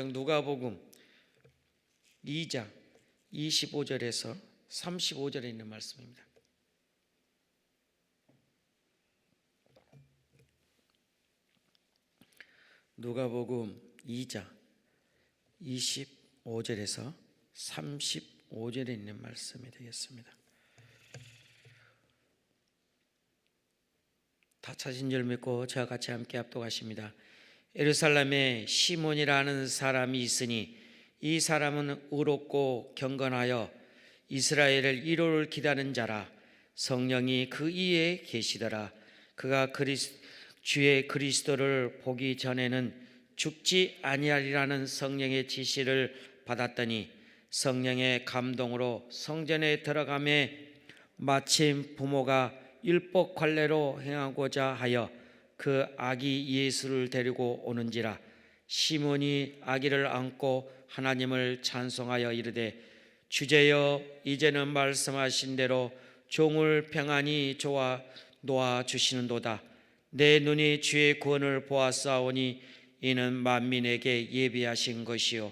누가복음 2장 25절에서 35절에 있는 말씀입니다. 누가복음 2장 25절에서 35절에 있는 말씀이 되겠습니다. 다 찾은 줄 믿고 저와 같이 함께 합독하십니다. 예루살렘에 시몬이라는 사람이 있으니 이 사람은 의롭고 경건하여 이스라엘을 위로를 기다리는 자라. 성령이 그 위에 계시더라. 그가 주의 그리스도를 보기 전에는 죽지 아니하리라는 성령의 지시를 받았더니 성령의 감동으로 성전에 들어가매 마침 부모가 율법 관례로 행하고자 하여 그 아기 예수를 데리고 오는지라. 시몬이 아기를 안고 하나님을 찬송하여 이르되 주제여 이제는 말씀하신 대로 종을 평안히 놓아 주시는도다. 내 눈이 주의 구원을 보았사오니 이는 만민에게 예비하신 것이요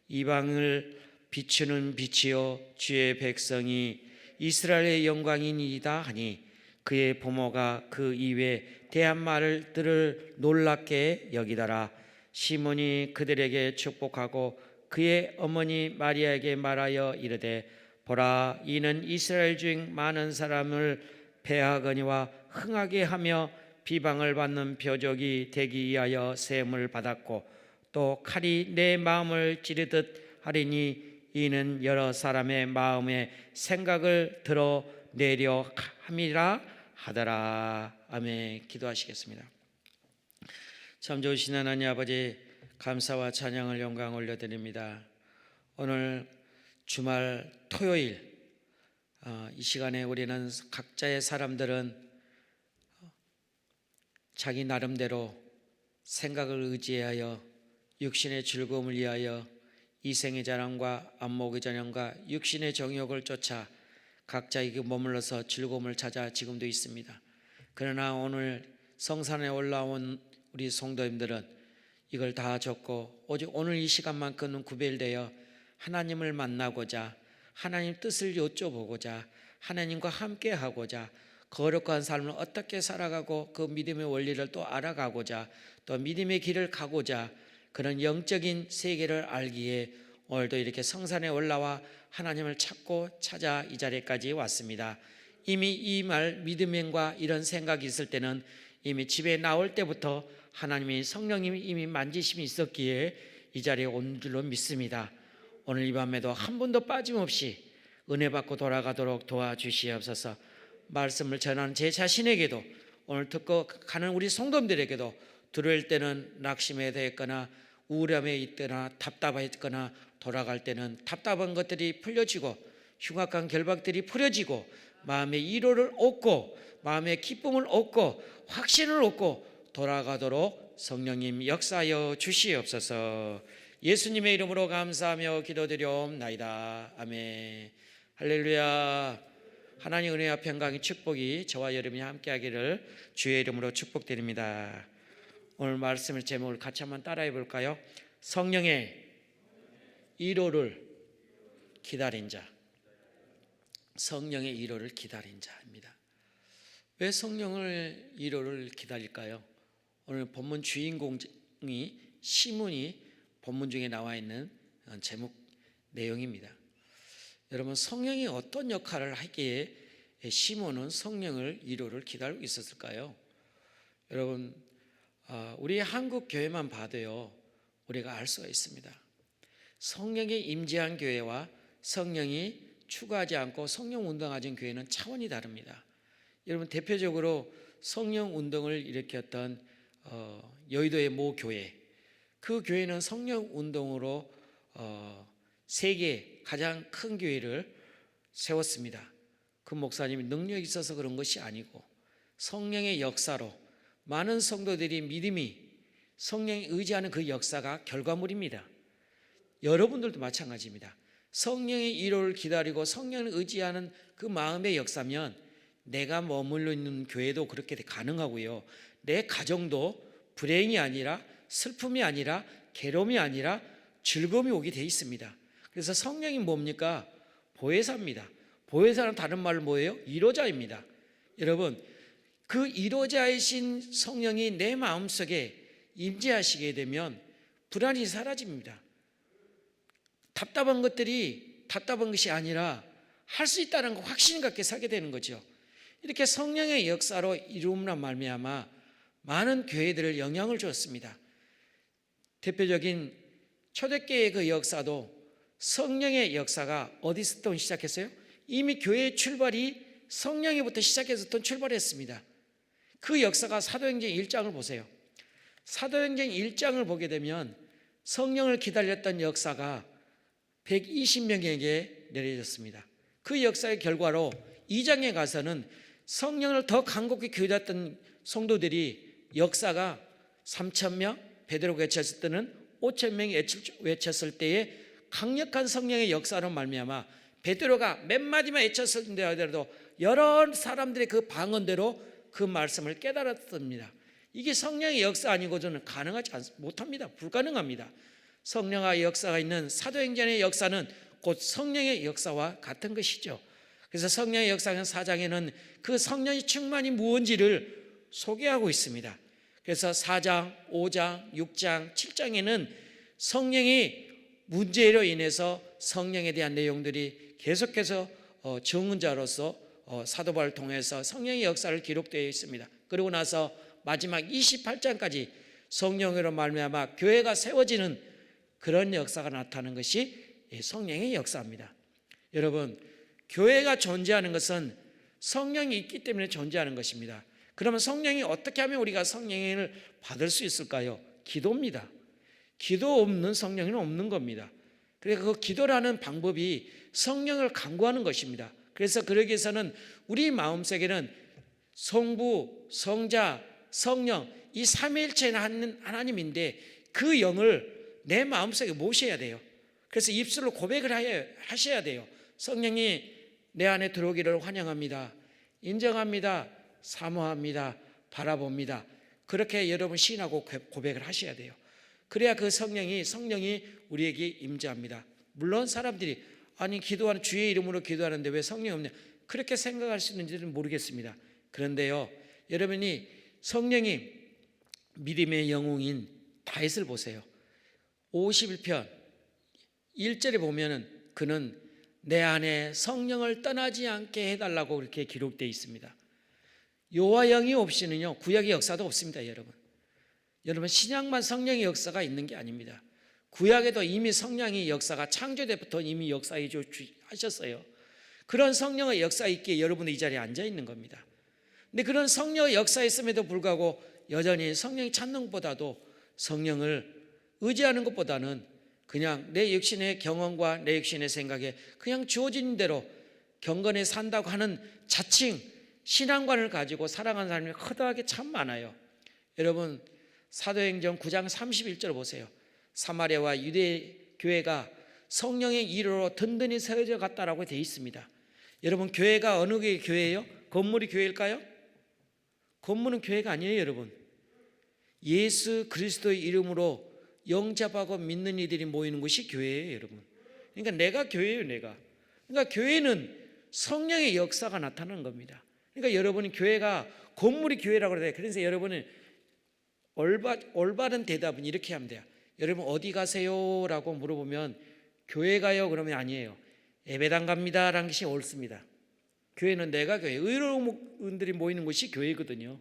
이방을 비추는 빛이요 주의 백성이 이스라엘의 영광이니이다 하니 그의 부모가 그 이외에 대한 말을 들을 놀랍게 여기더라. 시몬이 그들에게 축복하고 그의 어머니 마리아에게 말하여 이르되 보라, 이는 이스라엘 중 많은 사람을 패하거니와 흥하게 하며 비방을 받는 표적이 되기 위하여 세움을 받았고 또 칼이 내 마음을 찌르듯 하리니 이는 여러 사람의 마음의 생각을 드러내려 함이라 하더라. 아멘. 기도하시겠습니다. 참 좋으신 하나님 아버지, 감사와 찬양을 영광 올려드립니다. 오늘 주말 토요일 이 시간에 우리는 각자의 사람들은 자기 나름대로 생각을 의지하여 육신의 즐거움을 위하여 이생의 자랑과 안목의 자랑과 육신의 정욕을 쫓아 각자에게 머물러서 즐거움을 찾아 지금도 있습니다. 그러나 오늘 성산에 올라온 우리 성도님들은 이걸 다 적고 오직 오늘 이 시간만큼은 구별되어 하나님을 만나고자, 하나님 뜻을 여쭤보고자, 하나님과 함께하고자, 거룩한 삶을 어떻게 살아가고 그 믿음의 원리를 또 알아가고자, 또 믿음의 길을 가고자 그런 영적인 세계를 알기에 오늘도 이렇게 성산에 올라와 하나님을 찾아 이 자리까지 왔습니다. 이미 이 말 믿음과 이런 생각이 있을 때는 이미 집에 나올 때부터 하나님이 성령님이 이미 만지심이 있었기에 이 자리에 온 줄로 믿습니다. 오늘 이 밤에도 한 번도 빠짐없이 은혜 받고 돌아가도록 도와주시옵소서. 말씀을 전하는 제 자신에게도 오늘 듣고 가는 우리 성도님들에게도 들을 때는 낙심에 대했거나 우울함에 있거나 답답했거나 돌아갈 때는 답답한 것들이 풀려지고 흉악한 결박들이 풀어지고 마음의 위로를 얻고 마음의 기쁨을 얻고 확신을 얻고 돌아가도록 성령님 역사하여 주시옵소서. 예수님의 이름으로 감사하며 기도드리옵나이다. 아멘. 할렐루야. 하나님 은혜와 평강의 축복이 저와 여러분이 함께하기를 주의 이름으로 축복드립니다. 오늘 말씀의 제목을 같이 한번 따라해 볼까요? 성령의 위로를 기다린 자. 성령의 위로를 기다린 자입니다. 왜 성령을 위로를 기다릴까요? 오늘 본문 주인공이 시몬이 본문 중에 나와 있는 제목 내용입니다. 여러분, 성령이 어떤 역할을 하기에 시몬은 성령을 위로를 기다리고 있었을까요? 여러분, 우리 한국 교회만 봐도요, 우리가 알 수가 있습니다. 성령이 임재한 교회와 성령이 추구하지 않고 성령 운동하는 교회는 차원이 다릅니다. 여러분, 대표적으로 성령 운동을 일으켰던 여의도의 모 교회, 그 교회는 성령 운동으로 세계 가장 큰 교회를 세웠습니다. 그 목사님이 능력이 있어서 그런 것이 아니고 성령의 역사로 많은 성도들이 믿음이 성령에 의지하는 그 역사가 결과물입니다. 여러분들도 마찬가지입니다. 성령의 위로를 기다리고 성령을 의지하는 그 마음의 역사면 내가 머물러 있는 교회도 그렇게 가능하고요, 내 가정도 불행이 아니라 슬픔이 아니라 괴로움이 아니라 즐거움이 오게 돼 있습니다. 그래서 성령이 뭡니까? 보혜사입니다. 보혜사는 다른 말로 뭐예요? 위로자입니다. 여러분, 그 위로자이신 성령이 내 마음속에 임재하시게 되면 불안이 사라집니다. 답답한 것들이 답답한 것이 아니라 할 수 있다는 거 확신 갖게 살게 되는 거죠. 이렇게 성령의 역사로 이루음으로 말미암아 많은 교회들을 영향을 주었습니다. 대표적인 초대교회의 그 역사도 성령의 역사가 어디서부터 시작했어요? 이미 교회의 출발이 성령에부터 시작해서 출발했습니다. 그 역사가 사도행전 1장을 보세요. 사도행전 1장을 보게 되면 성령을 기다렸던 역사가 120명에게 내려졌습니다. 그 역사의 결과로 2장에 가서는 성령을 더 간곡히 기다렸던 성도들이 역사가 3,000명, 베드로가 외쳤을 때는 5,000명이 외쳤을 때에 강력한 성령의 역사로 말미암아 베드로가 몇 마디만 외쳤을 때라도 여러 사람들의 그 방언대로 그 말씀을 깨달았습니다. 이게 성령의 역사 아니고서는 가능하지 못합니다. 불가능합니다. 성령의 역사가 있는 사도행전의 역사는 곧 성령의 역사와 같은 것이죠. 그래서 성령의 역사는 4장에는 그 성령의 충만이 무언지를 소개하고 있습니다. 그래서 4장, 5장, 6장, 7장에는 성령이 문제로 인해서 성령에 대한 내용들이 계속해서 증언자로서 사도 바울을 통해서 성령의 역사를 기록되어 있습니다. 그러고 나서 마지막 28장까지 성령으로 말미암아 교회가 세워지는 그런 역사가 나타나는 것이 성령의 역사입니다. 여러분, 교회가 존재하는 것은 성령이 있기 때문에 존재하는 것입니다. 그러면 성령이 어떻게 하면 우리가 성령을 받을 수 있을까요? 기도입니다. 기도 없는 성령은 없는 겁니다. 그래서 그 기도라는 방법이 성령을 간구하는 것입니다. 그래서 그러기 위해서는 우리 마음속에는 성부, 성자, 성령 이 삼위일체는 하나님인데 그 영을 내 마음속에 모셔야 돼요. 그래서 입술로 고백을 하셔야 돼요. 성령이 내 안에 들어오기를 환영합니다. 인정합니다. 사모합니다. 바라봅니다. 그렇게 여러분 시인하고 고백을 하셔야 돼요. 그래야 그 성령이 우리에게 임재합니다. 물론 사람들이 아니 기도하는 주의 이름으로 기도하는데 왜 성령이 없냐 그렇게 생각할 수 있는지는 모르겠습니다. 그런데요, 여러분이 성령이 믿음의 영웅인 다윗을 보세요. 51편 1절에 보면은 그는 내 안에 성령을 떠나지 않게 해달라고 그렇게 기록되어 있습니다. 여호와 영이 없이는요 구약의 역사도 없습니다. 여러분 신약만 성령의 역사가 있는 게 아닙니다. 구약에도 이미 성령의 역사가 창조 때부터 이미 역사해 하셨어요. 그런 성령의 역사 있기에 여러분이 이 자리에 앉아 있는 겁니다. 근데 그런 성령의 역사 있음에도 불구하고 여전히 성령이 찾는 것보다도 성령을 의지하는 것보다는 그냥 내 육신의 경험과 내 육신의 생각에 그냥 주어진 대로 경건에 산다고 하는 자칭 신앙관을 가지고 살아가는 사람이 허다하게 참 많아요. 여러분 사도행전 9장 31절 보세요. 사마리아와 유대 교회가 성령의 이로로 든든히 세워져 갔다라고 되어 있습니다. 여러분 교회가 어느 교회예요? 건물이 교회일까요? 건물은 교회가 아니에요. 여러분 예수 그리스도의 이름으로 영접하고 믿는 이들이 모이는 곳이 교회예요. 여러분 그러니까 내가 교회예요. 그러니까 교회는 성령의 역사가 나타나는 겁니다. 그러니까 여러분이 교회가 건물이 교회라고 그래요. 그래서 여러분은 올바른 대답은 이렇게 하면 돼요. 여러분 어디 가세요? 라고 물어보면 교회 가요? 그러면 아니에요. 예배당 갑니다 라는 것이 옳습니다. 교회는 내가 교회, 의로운들이 모이는 곳이 교회거든요.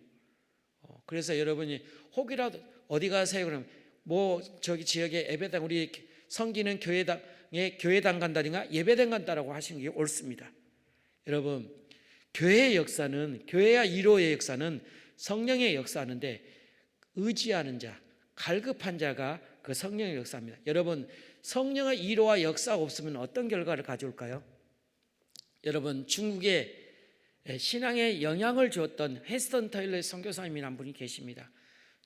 그래서 여러분이 혹이라도 어디 가세요? 그러면 저기 지역에 예배당 우리 섬기는 교회당에 교회당 간다든가 예배당 간다라고 하시는 게 옳습니다. 여러분 교회의 역사는 교회와 이로의 역사는 성령의 역사하는데 의지하는 자, 갈급한 자가 그 성령의 역사입니다. 여러분 성령의 이로와 역사가 없으면 어떤 결과를 가져올까요? 여러분 중국에 신앙에 영향을 주었던 헤스턴 테일러 선교사님이라는 한 분이 계십니다.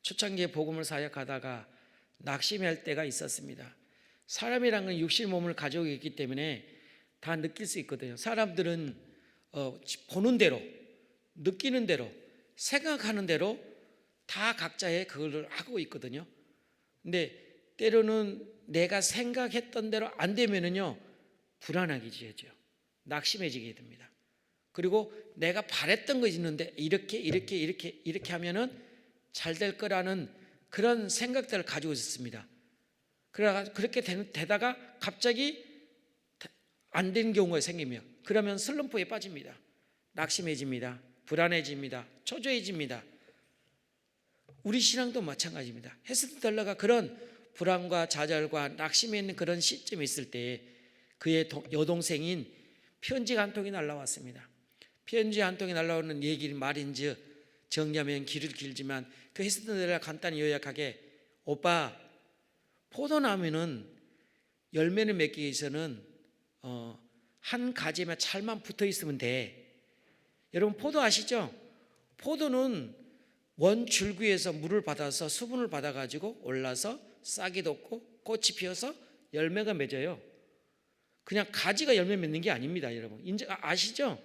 초창기에 복음을 사역하다가 낙심할 때가 있었습니다. 사람이란 건 육신 몸을 가지고 있기 때문에 다 느낄 수 있거든요. 사람들은 보는 대로, 느끼는 대로, 생각하는 대로 다 각자의 그걸 하고 있거든요. 근데 때로는 내가 생각했던 대로 안 되면은요 불안하게 지어져요. 낙심해지게 됩니다. 그리고 내가 바랬던 거 있는데 이렇게 하면은 잘 될 거라는 그런 생각들을 가지고 있었습니다. 그렇게 되다가 갑자기 안 되는 경우가 생기면 그러면 슬럼프에 빠집니다. 낙심해집니다. 불안해집니다. 초조해집니다. 우리 신앙도 마찬가지입니다. 헤스더 텔러가 그런 불안과 좌절과 낙심에 있는 그런 시점이 있을 때 그의 여동생인 편지 한 통이 날라왔습니다. 편지 한 통이 날라오는 얘기는 말인지 정리하면 길지만 그 헤스더 텔러가 간단히 요약하게, 오빠, 포도나무는 열매를 맺기 위해서는 한 가지만 찰만 붙어 있으면 돼. 여러분 포도 아시죠? 포도는 원 줄기에서 물을 받아서 수분을 받아가지고 올라서 싹이 돋고 꽃이 피어서 열매가 맺어요. 그냥 가지가 열매 맺는 게 아닙니다, 여러분. 이제 아시죠?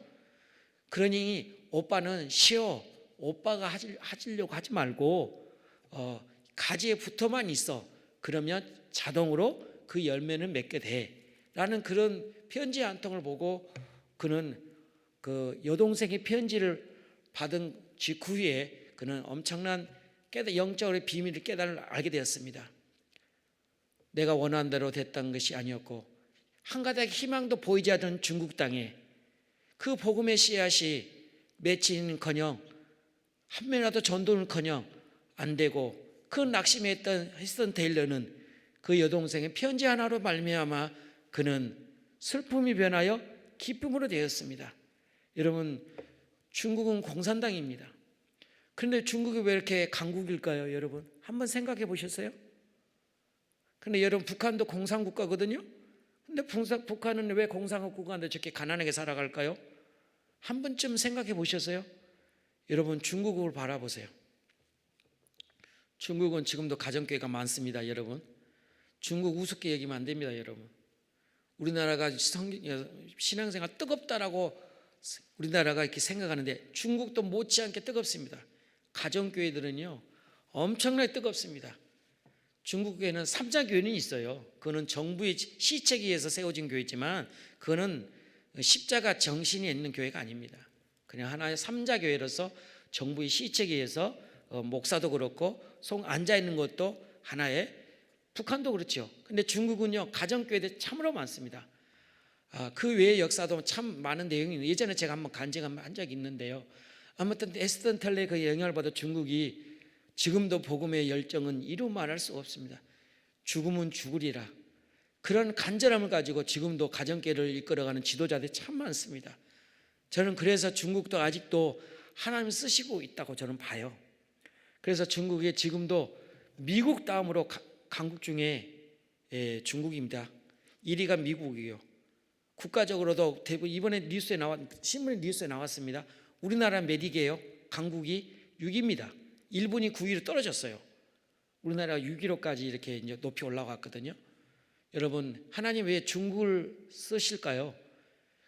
그러니 오빠는 쉬어. 오빠가 하려고 하지 말고 가지에 붙어만 있어. 그러면 자동으로 그 열매는 맺게 돼. 라는 그런 편지 한 통을 보고 그는 그 여동생의 편지를 받은 직후에 그는 엄청난 영적으로 비밀을 알게 되었습니다. 내가 원하는 대로 됐던 것이 아니었고 한 가닥 희망도 보이지 않던 중국 땅에 그 복음의 씨앗이 맺히는커녕 한 명이라도 전도는커녕 안 되고 그 낙심에 있던 헤스더 텔러는 그 여동생의 편지 하나로 말미암아 그는 슬픔이 변하여 기쁨으로 되었습니다. 여러분, 중국은 공산당입니다. 그런데 중국이 왜 이렇게 강국일까요, 여러분? 한번 생각해 보셨어요? 근데 여러분, 북한도 공산국가거든요. 근데 북한은 왜 공산국가인데 저렇게 가난하게 살아갈까요? 한 번쯤 생각해 보셨어요? 여러분, 중국을 바라보세요. 중국은 지금도 가정교회가 많습니다, 여러분. 중국 우습게 여기면 안 됩니다, 여러분. 우리나라가 신앙생활 뜨겁다라고 우리나라가 이렇게 생각하는데 중국도 못지않게 뜨겁습니다. 가정교회들은요 엄청나게 뜨겁습니다. 중국교회는 삼자교회는 있어요. 그거는 정부의 시책에 의해서 세워진 교회지만 그거는 십자가 정신이 있는 교회가 아닙니다. 그냥 하나의 삼자교회로서 정부의 시책에 의해서 목사도 그렇고 앉아있는 것도 하나의, 북한도 그렇죠. 근데 중국은요 가정교회들 참으로 많습니다. 그 외의 역사도 참 많은 내용이 있는데 예전에 제가 한번 간증한 적이 있는데요. 아무튼 헤스더 텔러의 그 영향을 받아 중국이 지금도 복음의 열정은 이루 말할 수가 없습니다. 죽으면 죽으리라 그런 간절함을 가지고 지금도 가정교회를 이끌어가는 지도자들이 참 많습니다. 저는 그래서 중국도 아직도 하나님 쓰시고 있다고 저는 봐요. 그래서 중국이 지금도 미국 다음으로 강국 중에 중국입니다. 1위가 미국이요. 국가적으로도 대부분 이번에 신문 뉴스에 나왔습니다. 우리나라 몇 위게요? 강국이 6위입니다. 일본이 9위로 떨어졌어요. 우리나라가 6위로까지 이렇게 이제 높이 올라갔거든요. 여러분, 하나님 왜 중국을 쓰실까요?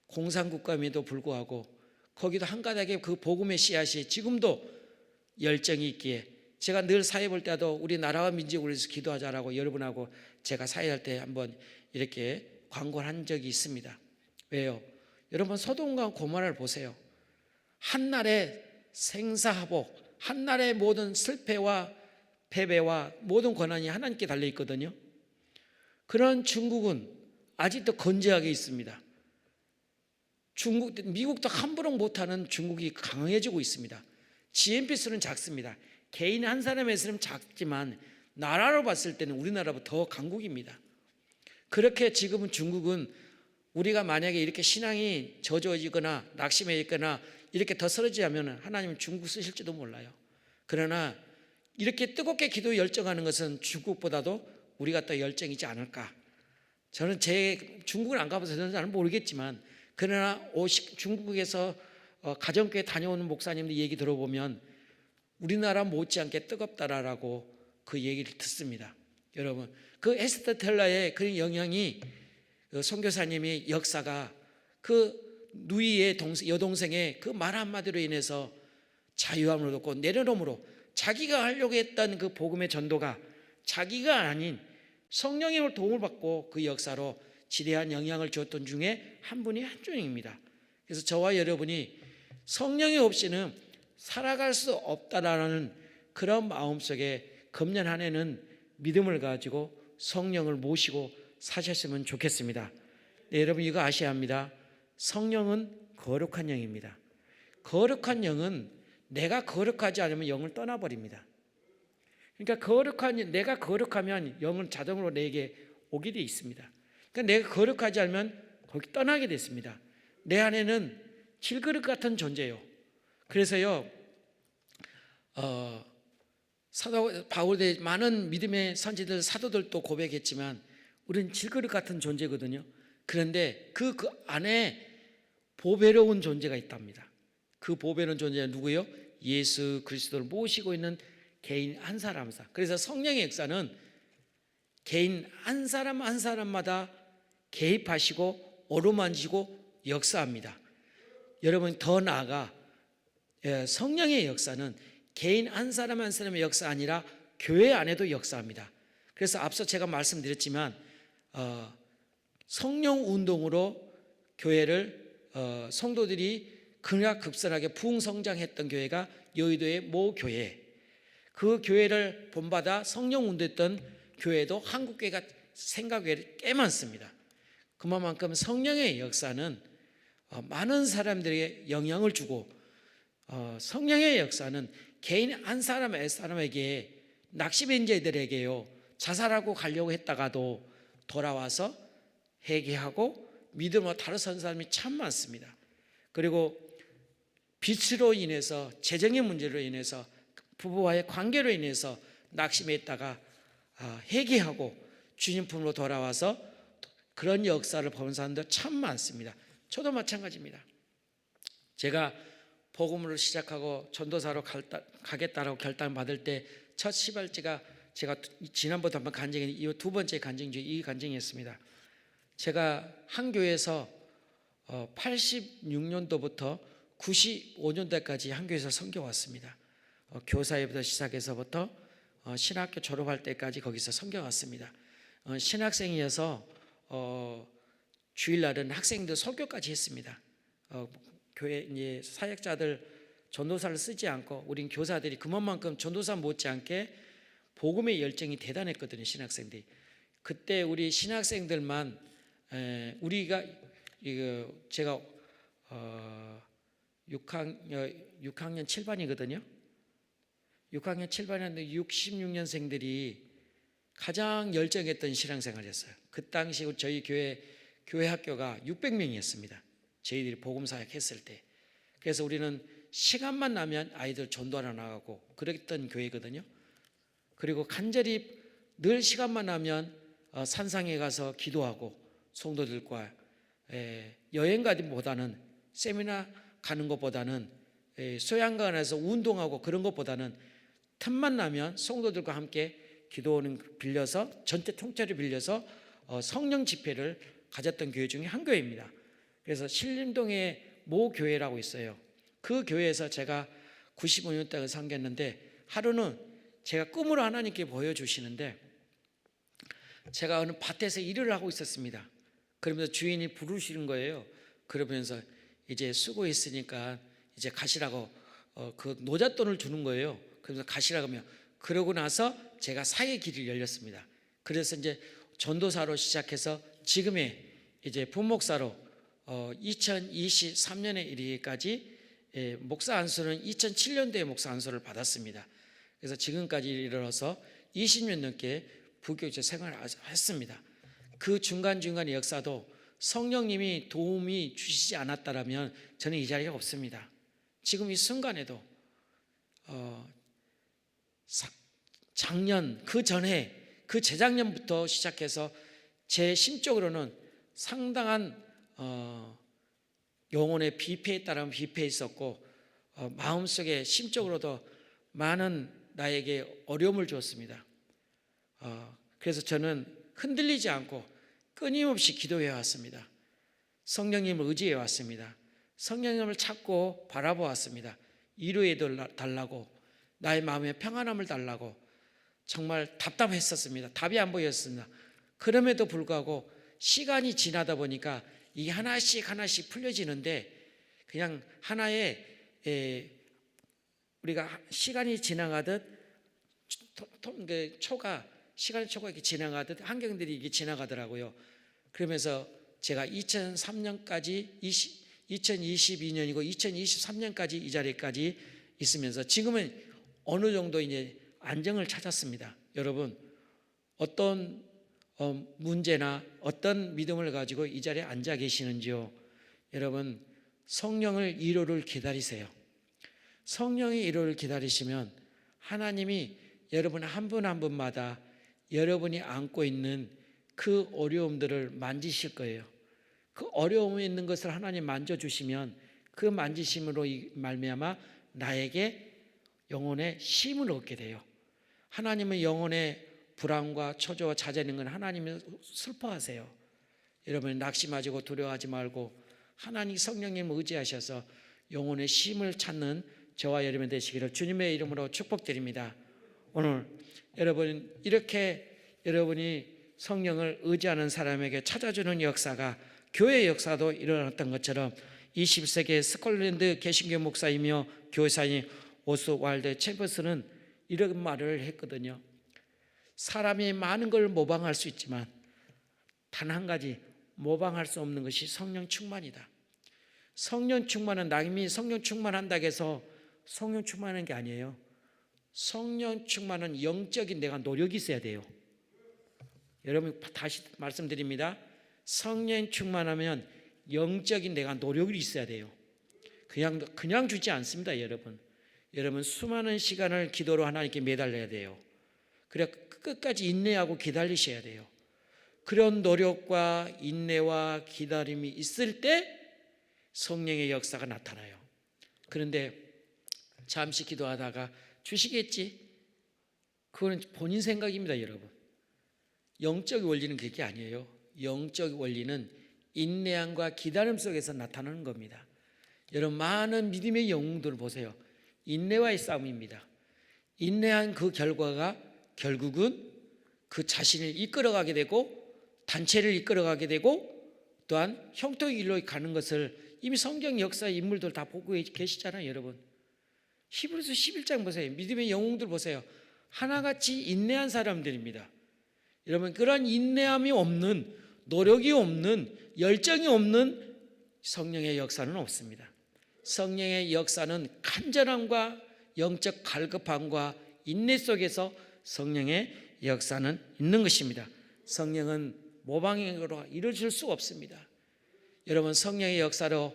공산국가임에도 불구하고 거기도 한 가닥의 그 복음의 씨앗이 지금도 열정이 있기에 제가 늘 사회 볼 때도 우리 나라와 민족을 위해서 기도하자라고 여러분하고 제가 사회할 때 한번 이렇게 광고를 한 적이 있습니다. 왜요? 여러분, 소돔과 고모라를 보세요. 한날의 생사하복, 한날의 모든 실패와 패배와 모든 권한이 하나님께 달려 있거든요. 그런 중국은 아직도 건재하게 있습니다. 미국도 함부로 못하는 중국이 강해지고 있습니다. GNP 수는 작습니다. 개인 한 사람의 수는 작지만 나라로 봤을 때는 우리나라보다 더 강국입니다. 그렇게 지금은 중국은 우리가 만약에 이렇게 신앙이 저조해지거나 낙심해 있거나 이렇게 더 쓰러지면 하나님은 중국 쓰실지도 몰라요. 그러나 이렇게 뜨겁게 기도 열정하는 것은 중국보다도 우리가 더 열정이지 않을까. 저는 중국을 안 가봐서 저는 잘 모르겠지만 그러나 중국에서 가정교회 다녀오는 목사님들 얘기 들어보면 우리나라 못지않게 뜨겁다라고 그 얘기를 듣습니다. 여러분, 그 헤스더 텔러의 그 영향이 선교사님의 역사가 그 누이의 여동생의 그 말 한마디로 인해서 자유함을 얻고 내려놓음으로 자기가 하려고 했던 그 복음의 전도가 자기가 아닌 성령의 도움을 받고 그 역사로 지대한 영향을 주었던 중에 한 분이 한준입니다. 그래서 저와 여러분이 성령이 없이는 살아갈 수 없다라는 그런 마음속에 금년 한 해는 믿음을 가지고 성령을 모시고 사셨으면 좋겠습니다. 네, 여러분 이거 아셔야 합니다. 성령은 거룩한 영입니다. 거룩한 영은 내가 거룩하지 않으면 영을 떠나버립니다. 그러니까 내가 거룩하면 영은 자동으로 내게 오게 돼 있습니다. 그러니까 내가 거룩하지 않으면 거기 떠나게 됐습니다. 내 안에는 질그릇 같은 존재요. 그래서요, 사도 바울의 많은 믿음의 선지들 사도들도 고백했지만 우리는 질그릇 같은 존재거든요. 그런데 그 안에 보배로운 존재가 있답니다. 그 보배로운 존재가 누구예요? 예수 그리스도를 모시고 있는 개인 한 사람사. 그래서 성령의 역사는 개인 한 사람 한 사람마다 개입하시고 어루만지고 역사합니다. 여러분 더 나아가 성령의 역사는 개인 한 사람 한 사람의 역사 아니라 교회 안에도 역사합니다. 그래서 앞서 제가 말씀드렸지만 성령 운동으로 교회를 성도들이 극락급선하게 부흥성장했던 교회가 여의도의 모 교회, 그 교회를 본받아 성령 운동했던 교회도 한국교회가 생각외로 꽤 많습니다. 그만큼 성령의 역사는 많은 사람들에게 영향을 주고 성령의 역사는 개인 한 사람에게 낙심인자들에게요 자살하고 가려고 했다가도 돌아와서 회개하고 믿음으로 다뤄선 사람이 참 많습니다. 그리고 빛으로 인해서 재정의 문제로 인해서 부부와의 관계로 인해서 낙심해 있다가 회개하고 주님 품으로 돌아와서 그런 역사를 보는 사람들 참 많습니다. 저도 마찬가지입니다. 제가 복음으로 시작하고 전도사로 가겠다라고 결단받을 때 첫 시발지가 제가 지난번에 한번 간증했는데 이 두 번째 간증 중에 이 간증이었습니다. 제가 한 교회에서 86년도부터 95년도까지 한 교회에서 섬겨왔습니다. 교사회부터 시작해서부터 신학교 졸업할 때까지 거기서 섬겨왔습니다. 신학생이어서 주일날은 학생들 설교까지 했습니다. 교회 이제 사역자들 전도사를 쓰지 않고 우린 교사들이 그만큼 전도사 못지않게 복음의 열정이 대단했거든요. 신학생들이 그때 우리 신학생들만 우리가 제가 6학년 7반이거든요. 6학년 7반이었는데 66년생들이 가장 열정했던 신앙생활이었어요. 그 당시 저희 교회 학교가 600명이었습니다. 저희들이 복음사역 했을 때. 그래서 우리는 시간만 나면 아이들 전도하러 나가고 그랬던 교회거든요. 그리고 간절히 늘 시간만 나면 산상에 가서 기도하고 성도들과 여행 가기보다는 세미나 가는 것보다는 소양관에서 운동하고 그런 것보다는 틈만 나면 성도들과 함께 기도는 빌려서 전체 통째로 빌려서 성령 집회를 가졌던 교회 중에 한 교회입니다. 그래서 신림동에 모 교회라고 있어요. 그 교회에서 제가 95년도에 섬겼는데 하루는 제가 꿈으로 하나님께 보여주시는데 제가 어느 밭에서 일을 하고 있었습니다. 그러면서 주인이 부르시는 거예요. 그러면서 이제 수고했으니까 이제 가시라고 그 노잣돈을 주는 거예요. 그래서 가시라고 하면 그러고 나서 제가 사의 길이 열렸습니다. 그래서 이제 전도사로 시작해서 지금의 이제 부목사로 2023년에 이르기까지 목사 안수는 2007년도에 목사 안수를 받았습니다. 그래서 지금까지 이르러서 20년 넘게 부교육자 생활을 했습니다. 그 중간중간의 역사도 성령님이 도움이 주시지 않았다면 저는 이 자리가 없습니다. 지금 이 순간에도 작년 그 전에 그 재작년부터 시작해서 제 심적으로는 상당한 영혼의 비패에 따른 비패에 있었고 마음속에 심적으로도 많은 나에게 어려움을 주었습니다. 그래서 저는 흔들리지 않고 끊임없이 기도해 왔습니다. 성령님을 의지해 왔습니다. 성령님을 찾고 바라보 왔습니다. 위로해 달라고 나의 마음에 평안함을 달라고 정말 답답했었습니다. 답이 안 보였습니다. 그럼에도 불구하고 시간이 지나다 보니까 이게 하나씩 풀려지는데, 그냥 하나의 우리가 시간이 지나가듯 시간의 초가 이렇게 지나가듯 환경들이 이게 지나가더라고요. 그러면서 제가 2003년까지 2022년이고 2023년까지 이 자리까지 있으면서 지금은 어느 정도 이제 안정을 찾았습니다. 여러분, 어떤 문제나 어떤 믿음을 가지고 이 자리에 앉아 계시는지요? 여러분, 성령을 1호를 기다리세요. 성령의 1호를 기다리시면 하나님이 여러분 한 분 한 분마다 여러분이 안고 있는 그 어려움들을 만지실 거예요. 그 어려움에 있는 것을 하나님 만져주시면 그 만지심으로 말미암아 나에게 영혼의 힘을 얻게 돼요. 하나님은 영혼의 불안과 초조와 좌절인 건 하나님을 슬퍼하세요. 여러분, 낙심하고 두려워하지 말고 하나님 성령님을 의지하셔서 영혼의 힘을 찾는 저와 여러분 되시기를 주님의 이름으로 축복드립니다. 오늘 여러분, 이렇게 여러분이 성령을 의지하는 사람에게 찾아주는 역사가 교회 역사도 일어났던 것처럼 21세기 스콜랜드 개신교 목사이며 교사인 오스왈드 챔버스는 이런 말을 했거든요. 사람이 많은 걸 모방할 수 있지만 단 한 가지 모방할 수 없는 것이 성령 충만이다. 성령 충만은 남이 성령 충만한다고 해서 성령 충만한 게 아니에요. 성령 충만은 영적인 내가 노력이 있어야 돼요. 여러분, 다시 말씀드립니다. 성령 충만하면 영적인 내가 노력이 있어야 돼요. 그냥 주지 않습니다. 여러분 수많은 시간을 기도로 하나님께 매달려야 돼요. 그래 끝까지 인내하고 기다리셔야 돼요. 그런 노력과 인내와 기다림이 있을 때 성령의 역사가 나타나요. 그런데 잠시 기도하다가 주시겠지? 그건 본인 생각입니다. 여러분, 영적 원리는 그게 아니에요. 영적 원리는 인내함과 기다림 속에서 나타나는 겁니다. 여러분, 많은 믿음의 영웅들을 보세요. 인내와의 싸움입니다. 인내한 그 결과가 결국은 그 자신을 이끌어가게 되고 단체를 이끌어가게 되고 또한 형통의 길로 가는 것을 이미 성경 역사의 인물들 다 보고 계시잖아요. 여러분, 히브리서 11장 보세요. 믿음의 영웅들 보세요. 하나같이 인내한 사람들입니다. 여러분, 그런 인내함이 없는, 노력이 없는, 열정이 없는 성령의 역사는 없습니다. 성령의 역사는 간절함과 영적 갈급함과 인내 속에서 성령의 역사는 있는 것입니다. 성령은 모방으로 이루어질 수 없습니다. 여러분, 성령의 역사로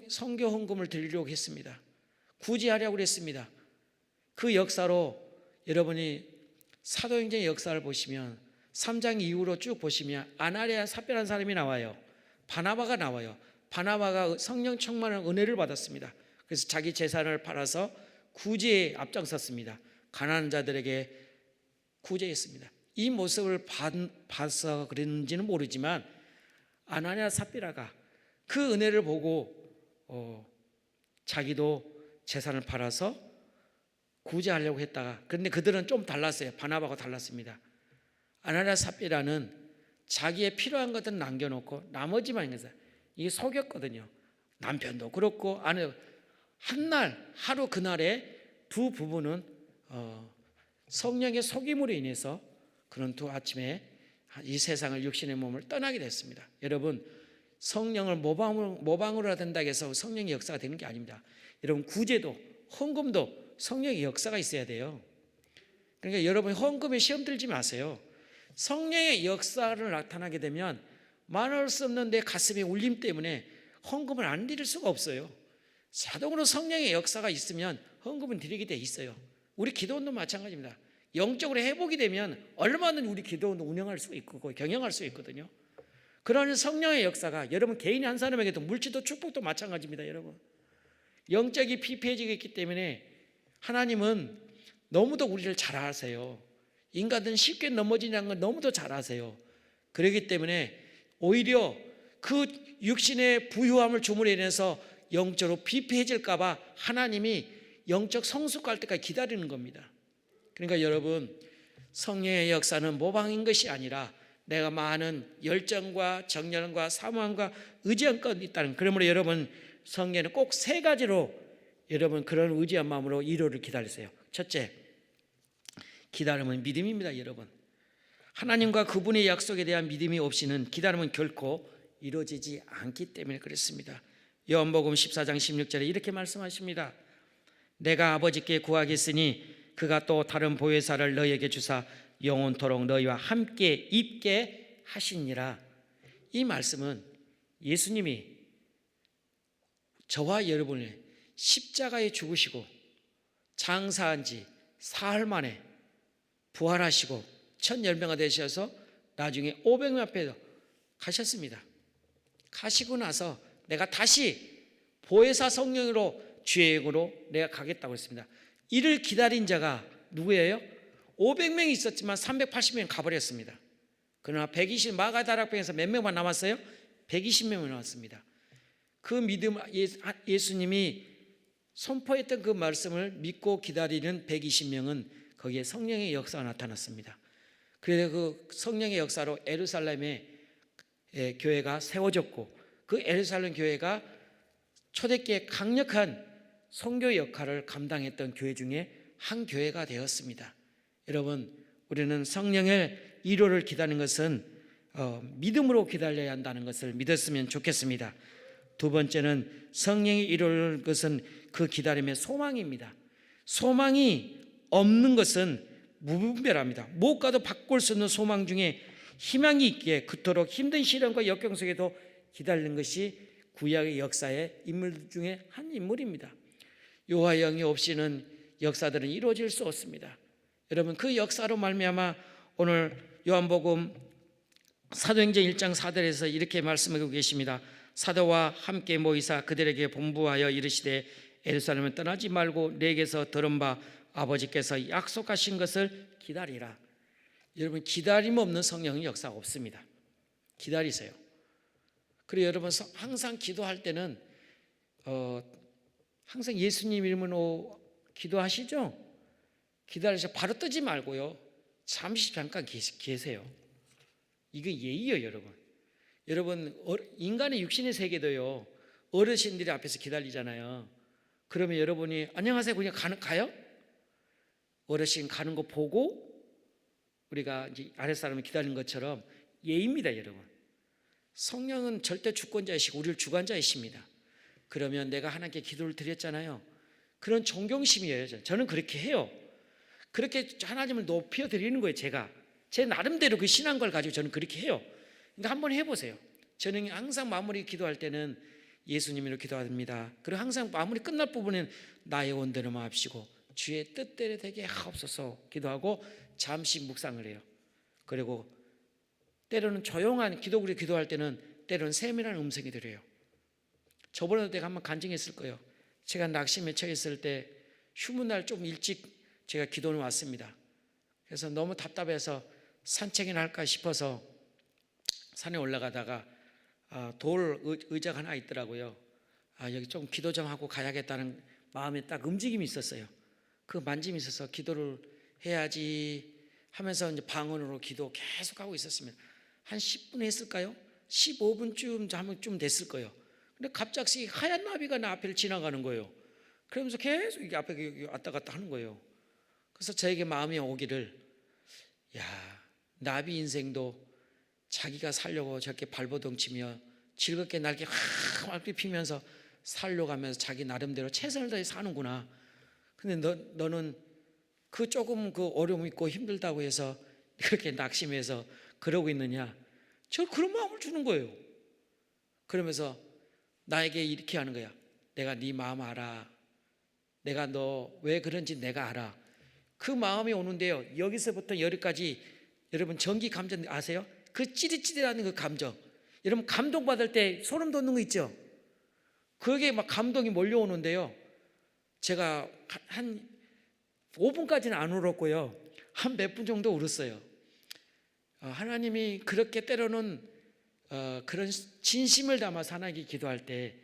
선교 헌금을 드리려고 했습니다. 구제하려고 했습니다. 그 역사로 여러분이 사도행전의 역사를 보시면 3장 이후로 쭉 보시면 아나니아 삽비라는 사람이 나와요. 바나바가 나와요. 바나바가 성령 충만한 은혜를 받았습니다. 그래서 자기 재산을 팔아서 구제에 앞장섰습니다. 가난한 자들에게 구제했습니다. 이 모습을 봐서 그랬는지는 모르지만 아나니아 삽비라가 그 은혜를 보고 자기도 재산을 팔아서 구제하려고 했다가, 그런데 그들은 좀 달랐어요. 바나바하고 달랐습니다. 아나니아 삽비라는 자기의 필요한 것들은 남겨놓고 나머지만 있어요. 이게 속였거든요. 남편도 그렇고 아내, 하루 그날에 두 부부는 성령의 속임으로 인해서 그런 두 아침에 이 세상을 육신의 몸을 떠나게 됐습니다. 여러분, 성령을 모방으로 된다고 해서 성령의 역사가 되는 게 아닙니다. 여러분, 구제도 헌금도 성령의 역사가 있어야 돼요. 그러니까 여러분, 헌금에 시험 들지 마세요. 성령의 역사를 나타나게 되면 말할 수 없는 내 가슴의 울림 때문에 헌금을 안 드릴 수가 없어요. 자동으로 성령의 역사가 있으면 헌금은 드리게 돼 있어요. 우리 기도원도 마찬가지입니다. 영적으로 회복이 되면 얼마든지 우리 기도원도 운영할 수 있고 경영할 수 있거든요. 그런 성령의 역사가 여러분 개인이 한 사람에게도 물질도 축복도 마찬가지입니다. 여러분, 영적이 피폐해지고 있기 때문에 하나님은 너무도 우리를 잘 아세요. 인간들은 쉽게 넘어지는 걸 너무도 잘 아세요. 그렇기 때문에 오히려 그 육신의 부유함을 주므로 인해서 영적으로 피폐해질까 봐 하나님이 영적 성숙할 때까지 기다리는 겁니다. 그러니까 여러분, 성령의 역사는 모방인 것이 아니라 내가 많은 열정과 정열과 사모함과 의지한 것 있다는. 그러므로 여러분 성경에는 꼭 세 가지로 여러분 그런 의지한 마음으로 이루를 기다리세요. 첫째, 기다림은 믿음입니다. 여러분, 하나님과 그분의 약속에 대한 믿음이 없이는 기다림은 결코 이루어지지 않기 때문에 그렇습니다. 요한복음 14장 16절에 이렇게 말씀하십니다. 내가 아버지께 구하겠으니 그가 또 다른 보혜사를 너희에게 주사 영원토록 너희와 함께 있게 하시니라. 이 말씀은 예수님이 저와 여러분을 십자가에 죽으시고 장사한 지 사흘 만에 부활하시고 첫 열매가 되셔서 나중에 500명 앞에 가셨습니다. 가시고 나서 내가 다시 보혜사 성령으로 주역으로 내가 가겠다고 했습니다. 이를 기다린 자가 누구예요? 500명이 있었지만 380명이 가버렸습니다. 그러나 120 마가다락방에서 몇 명만 남았어요? 120명이 남았습니다. 그 믿음, 예수님이 선포했던 그 말씀을 믿고 기다리는 120명은 거기에 성령의 역사가 나타났습니다. 그래서 그 성령의 역사로 예루살렘의 교회가 세워졌고, 그 예루살렘 교회가 초대교회 강력한 선교 역할을 감당했던 교회 중에 한 교회가 되었습니다. 여러분, 우리는 성령의 일호를 기다리는 것은 믿음으로 기다려야 한다는 것을 믿었으면 좋겠습니다. 두 번째는 성령의 일호를 것은 그 기다림의 소망입니다. 소망이 없는 것은 무분별합니다. 무엇과도 바꿀 수 없는 소망 중에 희망이 있기에 그토록 힘든 시련과 역경 속에도 기다리는 것이 구약의 역사의 인물 중에 한 인물입니다. 여호와의 영이 없이는 역사들은 이루어질 수 없습니다. 여러분, 그 역사로 말미암아 오늘 요한복음 사도행전 1장 4절에서 이렇게 말씀하고 계십니다. 사도와 함께 모이사 그들에게 본부하여 이르시되 예루살렘을 떠나지 말고 내게서 들은 바 아버지께서 약속하신 것을 기다리라. 여러분, 기다림 없는 성령의 역사가 없습니다. 기다리세요. 그리고 여러분 항상 기도할 때는 항상 예수님 이름으로 기도하시죠? 기다리셔 바로 뜨지 말고요, 잠시 잠깐 계세요. 이거 예의예요. 여러분, 인간의 육신의 세계도요, 어르신들이 앞에서 기다리잖아요. 그러면 여러분이 안녕하세요 그냥 가요? 어르신 가는 거 보고 우리가 이제 아랫사람을 기다리는 것처럼 예의입니다. 여러분, 성령은 절대 주권자이시고 우리를 주관자이십니다. 그러면 내가 하나님께 기도를 드렸잖아요. 그런 존경심이에요. 저는 그렇게 해요. 그렇게 하나님을 높여 드리는 거예요. 제가 제 나름대로 그 신앙걸 가지고 저는 그렇게 해요. 그러니까 한번 해보세요. 저는 항상 마무리 기도할 때는 예수님으로 기도합니다. 그리고 항상 마무리 끝날 부분은 나의 원대로 마옵시고 주의 뜻대로 되게 하옵소서 기도하고 잠시 묵상을 해요. 그리고 때로는 조용한 기도구리 기도할 때는 때로는 세밀한 음성이 들려요. 저번에도 내가 한번 간증했을 거예요. 제가 낙심에 처했을 때 휴무날 좀 일찍 제가 기도를 왔습니다. 그래서 너무 답답해서 산책이나 할까 싶어서 산에 올라가다가 돌 의자가 하나 있더라고요. 여기 좀 기도 좀 하고 가야겠다는 마음에 딱 움직임이 있었어요. 그 만짐이 있어서 기도를 해야지 하면서 이제 방언으로 기도 계속 하고 있었습니다. 한 10분 했을까요? 15분쯤 하면 좀 됐을 거예요. 근데 갑자기 하얀 나비가 내 앞을 지나가는 거예요. 그러면서 계속 이게 앞에 왔다 갔다 하는 거예요. 그래서 저에게 마음이 오기를, 야, 나비 인생도 자기가 살려고 저렇게 발버둥 치며 즐겁게 날개 확 피면서 살려가면서 자기 나름대로 최선을 다해 사는구나. 근데 너는 그 조금 그 어려움 있고 힘들다고 해서 그렇게 낙심해서 그러고 있느냐? 저 그런 마음을 주는 거예요. 그러면서 나에게 이렇게 하는 거야. 내가 네 마음 알아. 내가 너 왜 그런지 내가 알아. 그 마음이 오는데요, 여기서부터 여기까지 여러분 전기 감정 아세요? 그 찌릿찌릿하는 그 감정, 여러분 감동받을 때 소름 돋는 거 있죠? 그게 막 감동이 몰려오는데요, 제가 한 5분까지는 안 울었고요, 한 몇 분 정도 울었어요. 하나님이 그렇게 때로는 그런 진심을 담아서 하나님께 기도할 때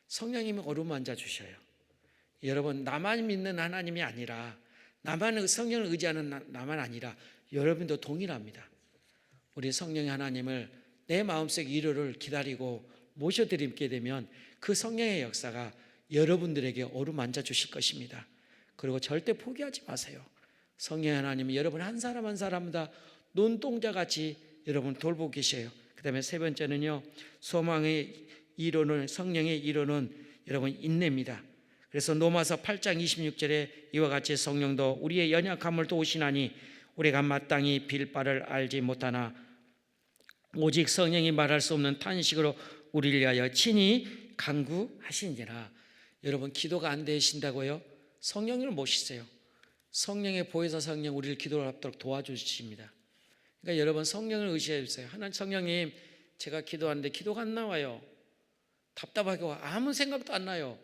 성령님이 어루만져 주셔요. 여러분, 나만 믿는 하나님이 아니라, 나만 성령을 의지하는 나만 아니라 여러분도 동일합니다. 우리 성령의 하나님을 내 마음속 위로를 기다리고 모셔드리게 되면 그 성령의 역사가 여러분들에게 어루만져 주실 것입니다. 그리고 절대 포기하지 마세요. 성령의 하나님은 여러분 한 사람 한 사람마다 눈동자같이 여러분 돌보고 계셔요. 그 다음에 세 번째는요, 소망의 이론은, 성령의 이론은 여러분 인내입니다. 그래서 로마서 8장 26절에 이와 같이 성령도 우리의 연약함을 도우시나니 우리가 마땅히 빌 바를 알지 못하나 오직 성령이 말할 수 없는 탄식으로 우리를 위하여 친히 간구하시니라. 여러분 기도가 안 되신다고요? 성령을 모시세요. 성령의 보혜사 성령 우리를 기도를 합도록 도와주십니다. 그러니까 여러분 성령을 의지해 주세요. 하나님, 성령님 제가 기도하는데 기도가 안 나와요. 답답하고 아무 생각도 안 나요.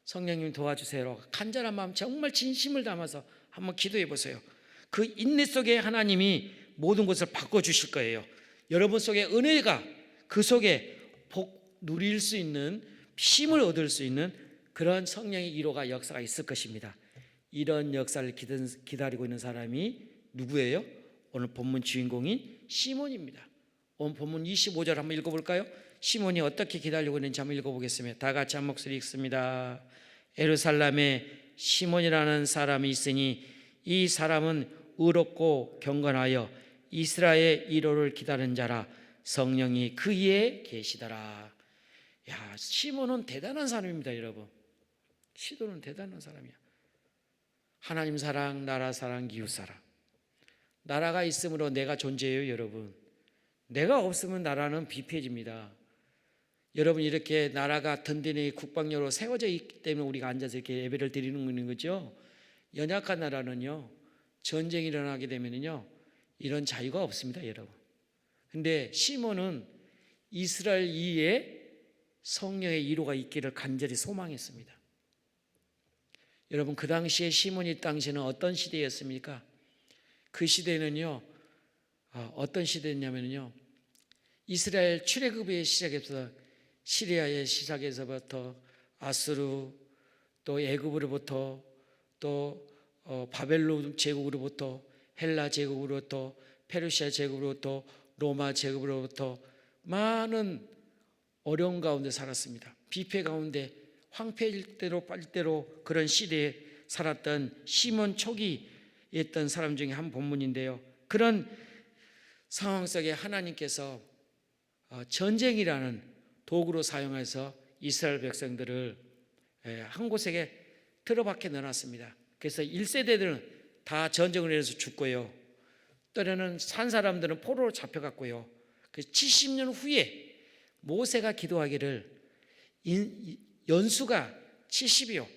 성령님 도와주세요. 간절한 마음 정말 진심을 담아서 한번 기도해 보세요. 그 인내 속에 하나님이 모든 것을 바꿔주실 거예요. 여러분 속에 은혜가, 그 속에 복 누릴 수 있는, 힘을 얻을 수 있는 그런 성령의 위로가 역사가 있을 것입니다. 이런 역사를 기다리고 있는 사람이 누구예요? 오늘 본문 주인공인 시몬입니다. 오늘 본문 25절 한번 읽어볼까요? 시몬이 어떻게 기다리고 있는지 한번 읽어보겠습니다. 다 같이 한 목소리 읽습니다. 예루살렘에 시몬이라는 사람이 있으니 이 사람은 의롭고 경건하여 이스라엘의 위로를 기다리는 자라. 성령이 그에 계시더라. 야, 시몬은 대단한 사람입니다. 여러분, 시몬은 대단한 사람이야. 하나님 사랑, 나라 사랑, 이웃 사랑. 나라가 있으므로 내가 존재해요. 여러분, 내가 없으면 나라는 비폐해집니다. 여러분, 이렇게 나라가 든든히 국방력으로 세워져 있기 때문에 우리가 앉아서 이렇게 예배를 드리는 거죠. 연약한 나라는요, 전쟁이 일어나게 되면요 이런 자유가 없습니다. 여러분, 근데 시몬은 이스라엘 위에 성령의 위로가 있기를 간절히 소망했습니다. 여러분, 그 당시에 시몬이 당시에는 어떤 시대였습니까? 그 시대는요 어떤 시대였냐면요, 이스라엘 출애굽의 시작에서 시리아의 시작에서부터 아수르, 또 애굽으로부터, 또 바벨론 제국으로부터, 헬라 제국으로부터, 페르시아 제국으로부터, 로마 제국으로부터 많은 어려운 가운데 살았습니다. 비패 가운데 황폐일 대로 빨 대로 그런 시대에 살았던 시몬 초기에 있던 사람 중에 한 본문인데요, 그런 상황 속에 하나님께서 전쟁이라는 도구로 사용해서 이스라엘 백성들을 한 곳에 틀어박혀 넣어놨습니다. 그래서 1세대들은 다 전쟁을 해서 죽고요, 때로는 산 사람들은 포로로 잡혀갔고요. 그 70년 후에 모세가 기도하기를 연수가 70이요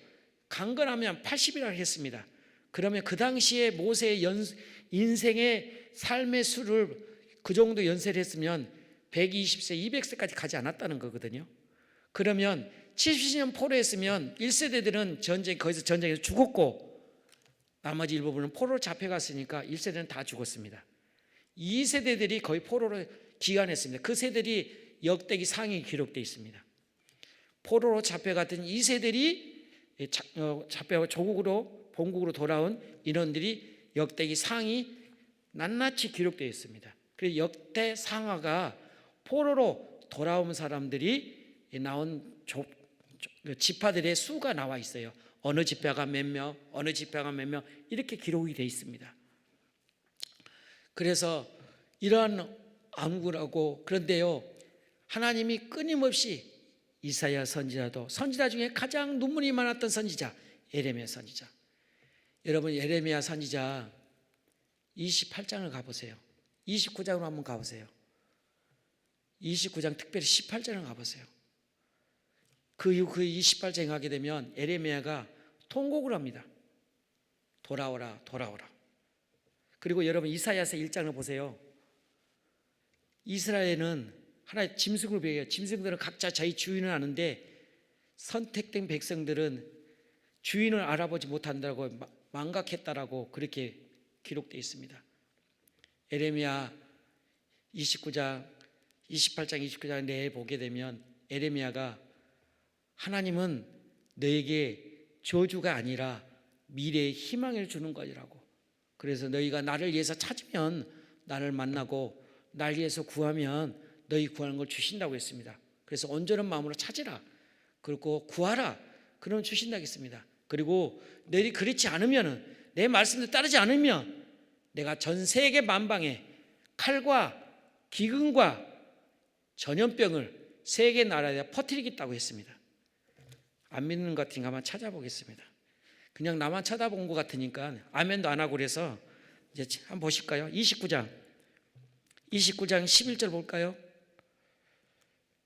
강건하면 80이라고 했습니다. 그러면 그 당시에 모세의 인생의 삶의 수를 그 정도 연세를 했으면 120세, 200세까지 가지 않았다는 거거든요. 그러면 70년 포로에 있으면 1세대들은 거기서 전쟁에서 죽었고 나머지 일부분은 포로로 잡혀갔으니까 1세대는 다 죽었습니다. 2세대들이 거의 포로로 기간했습니다. 그 세들이 역대기 상이 기록되어 있습니다. 포로로 잡혀갔던 2세들이 잡혀 조국으로 본국으로 돌아온 인원들이 역대기 상이 낱낱이 기록되어 있습니다. 그래서 역대 상하가 포로로 돌아온 사람들이 나온 지파들의 수가 나와 있어요. 어느 지파가 몇 명, 어느 지파가 몇 명, 이렇게 기록이 되어 있습니다. 그래서 이러한 암구라고, 그런데요 하나님이 끊임없이 이사야 선지자도, 선지자 중에 가장 눈물이 많았던 선지자 예레미야 선지자, 여러분 예레미야 선지자 28장을 가보세요. 29장으로 한번 가보세요. 29장 특별히 18장을 가보세요. 그 이후 그 28장에 가게 되면 예레미야가 통곡을 합니다. 돌아오라, 돌아오라. 그리고 여러분 이사야서 1장을 보세요. 이스라엘은 하나의 짐승을 배워요. 짐승들은 각자 자기 주인을 아는데 선택된 백성들은 주인을 알아보지 못한다고 망각했다라고 그렇게 기록되어 있습니다. 예레미야 29장, 28장, 29장 내에 보게 되면 예레미야가 하나님은 너에게 저주가 아니라 미래의 희망을 주는 거라고. 그래서 너희가 나를 위해서 찾으면 나를 만나고 날 위해서 구하면 너희 구하는 걸 주신다고 했습니다. 그래서 온전한 마음으로 찾으라. 그리고 구하라. 그러면 주신다고 했습니다. 그리고 너희 그렇지 않으면, 내 말씀을 따르지 않으면 내가 전 세계 만방에 칼과 기근과 전염병을 세계 나라에 퍼뜨리겠다고 했습니다. 안 믿는 것 같으니까 한번 찾아보겠습니다. 그냥 나만 쳐다본 것 같으니까 아멘도 안 하고 그래서 이제 한번 보실까요? 29장 11절 볼까요?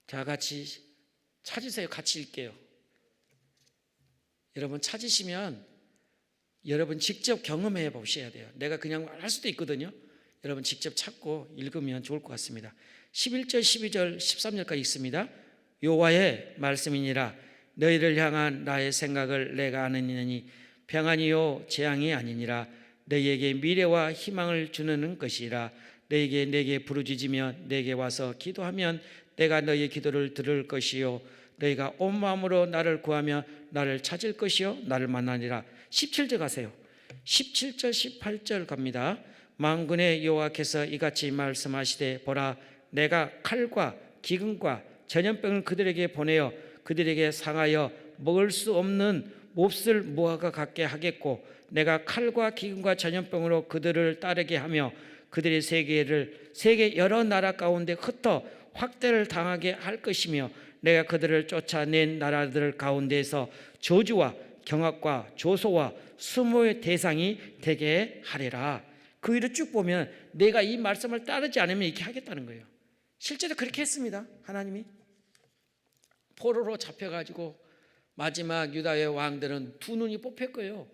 자, 같이 찾으세요. 같이 읽게요. 여러분 찾으시면 여러분 직접 경험해 보셔야 돼요. 내가 그냥 할 수도 있거든요. 여러분 직접 찾고 읽으면 좋을 것 같습니다. 11절, 12절, 13절까지 읽습니다. 여호와의 말씀이니라. 너희를 향한 나의 생각을 내가 아느니 평안이요 재앙이 아니니라. 너희에게 미래와 희망을 주는 것이라. 너희에게 내게 부르짖으면 내게 와서 기도하면 내가 너희의 기도를 들을 것이요 너희가 온 마음으로 나를 구하면 나를 찾을 것이요 나를 만나니라. 17절 가세요. 17절 18절 갑니다. 만군의 여호와께서 이같이 말씀하시되 보라 내가 칼과 기근과 전염병을 그들에게 보내어 그들에게 상하여 먹을 수 없는 몹쓸 무화과 같게 하겠고 내가 칼과 기근과 전염병으로 그들을 따르게 하며 그들의 세계 여러 나라 가운데 흩어 확대를 당하게 할 것이며 내가 그들을 쫓아낸 나라들 가운데에서 저주와 경악과 조소와 수모의 대상이 되게 하리라. 그 위를 쭉 보면 내가 이 말씀을 따르지 않으면 이렇게 하겠다는 거예요. 실제로 그렇게 했습니다. 하나님이 포로로 잡혀가지고 마지막 유다의 왕들은 두 눈이 뽑혔고요.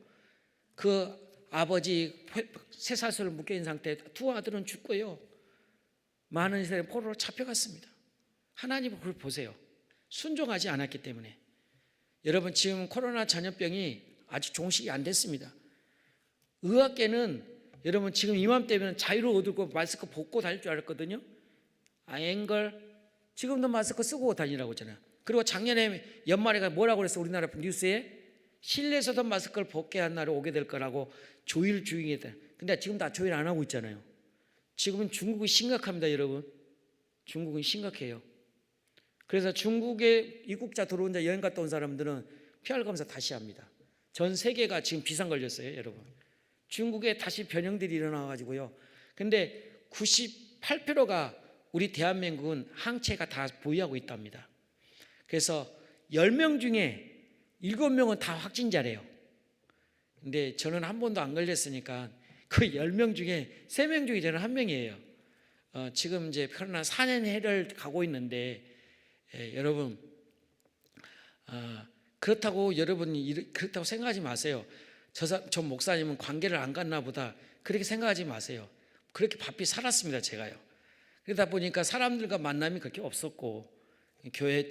그 아버지 쇠사슬을 묶여있는 상태에 두 아들은 죽고요. 많은 이스라엘 포로로 잡혀갔습니다. 하나님은 그걸 보세요. 순종하지 않았기 때문에. 여러분 지금 코로나 전염병이 아직 종식이 안 됐습니다. 의학계는 여러분 지금 이맘때면 자유를 얻고 마스크 벗고 다닐 줄 알았거든요. 앵걸 지금도 마스크 쓰고 다니라고 했잖아요. 그리고 작년에 연말에 뭐라고 그랬어? 우리나라 뉴스에 실내에서도 마스크를 벗게 한 날이 오게 될 거라고 조일 중이다. 근데 지금 다 조일 안 하고 있잖아요. 지금은 중국이 심각합니다, 여러분. 중국은 심각해요. 그래서 중국에 입국자 들어온 자 여행 갔다 온 사람들은 PR 검사 다시 합니다. 전 세계가 지금 비상 걸렸어요, 여러분. 중국에 다시 변형들이 일어나가지고요. 근데 98%가 우리 대한민국은 항체가 다 보유하고 있답니다. 그래서 10명 중에 7명은 다 확진자래요. 근데 저는 한 번도 안 걸렸으니까 그 10명 중에 3명 중에 저는 1명이에요. 지금 이제 코로나 4년 해를 가고 있는데 여러분 그렇다고 여러분이 그렇다고 생각하지 마세요. 저 목사님은 관계를 안 갔나 보다 그렇게 생각하지 마세요. 그렇게 바삐 살았습니다, 제가요. 그러다 보니까 사람들과 만남이 그렇게 없었고 교회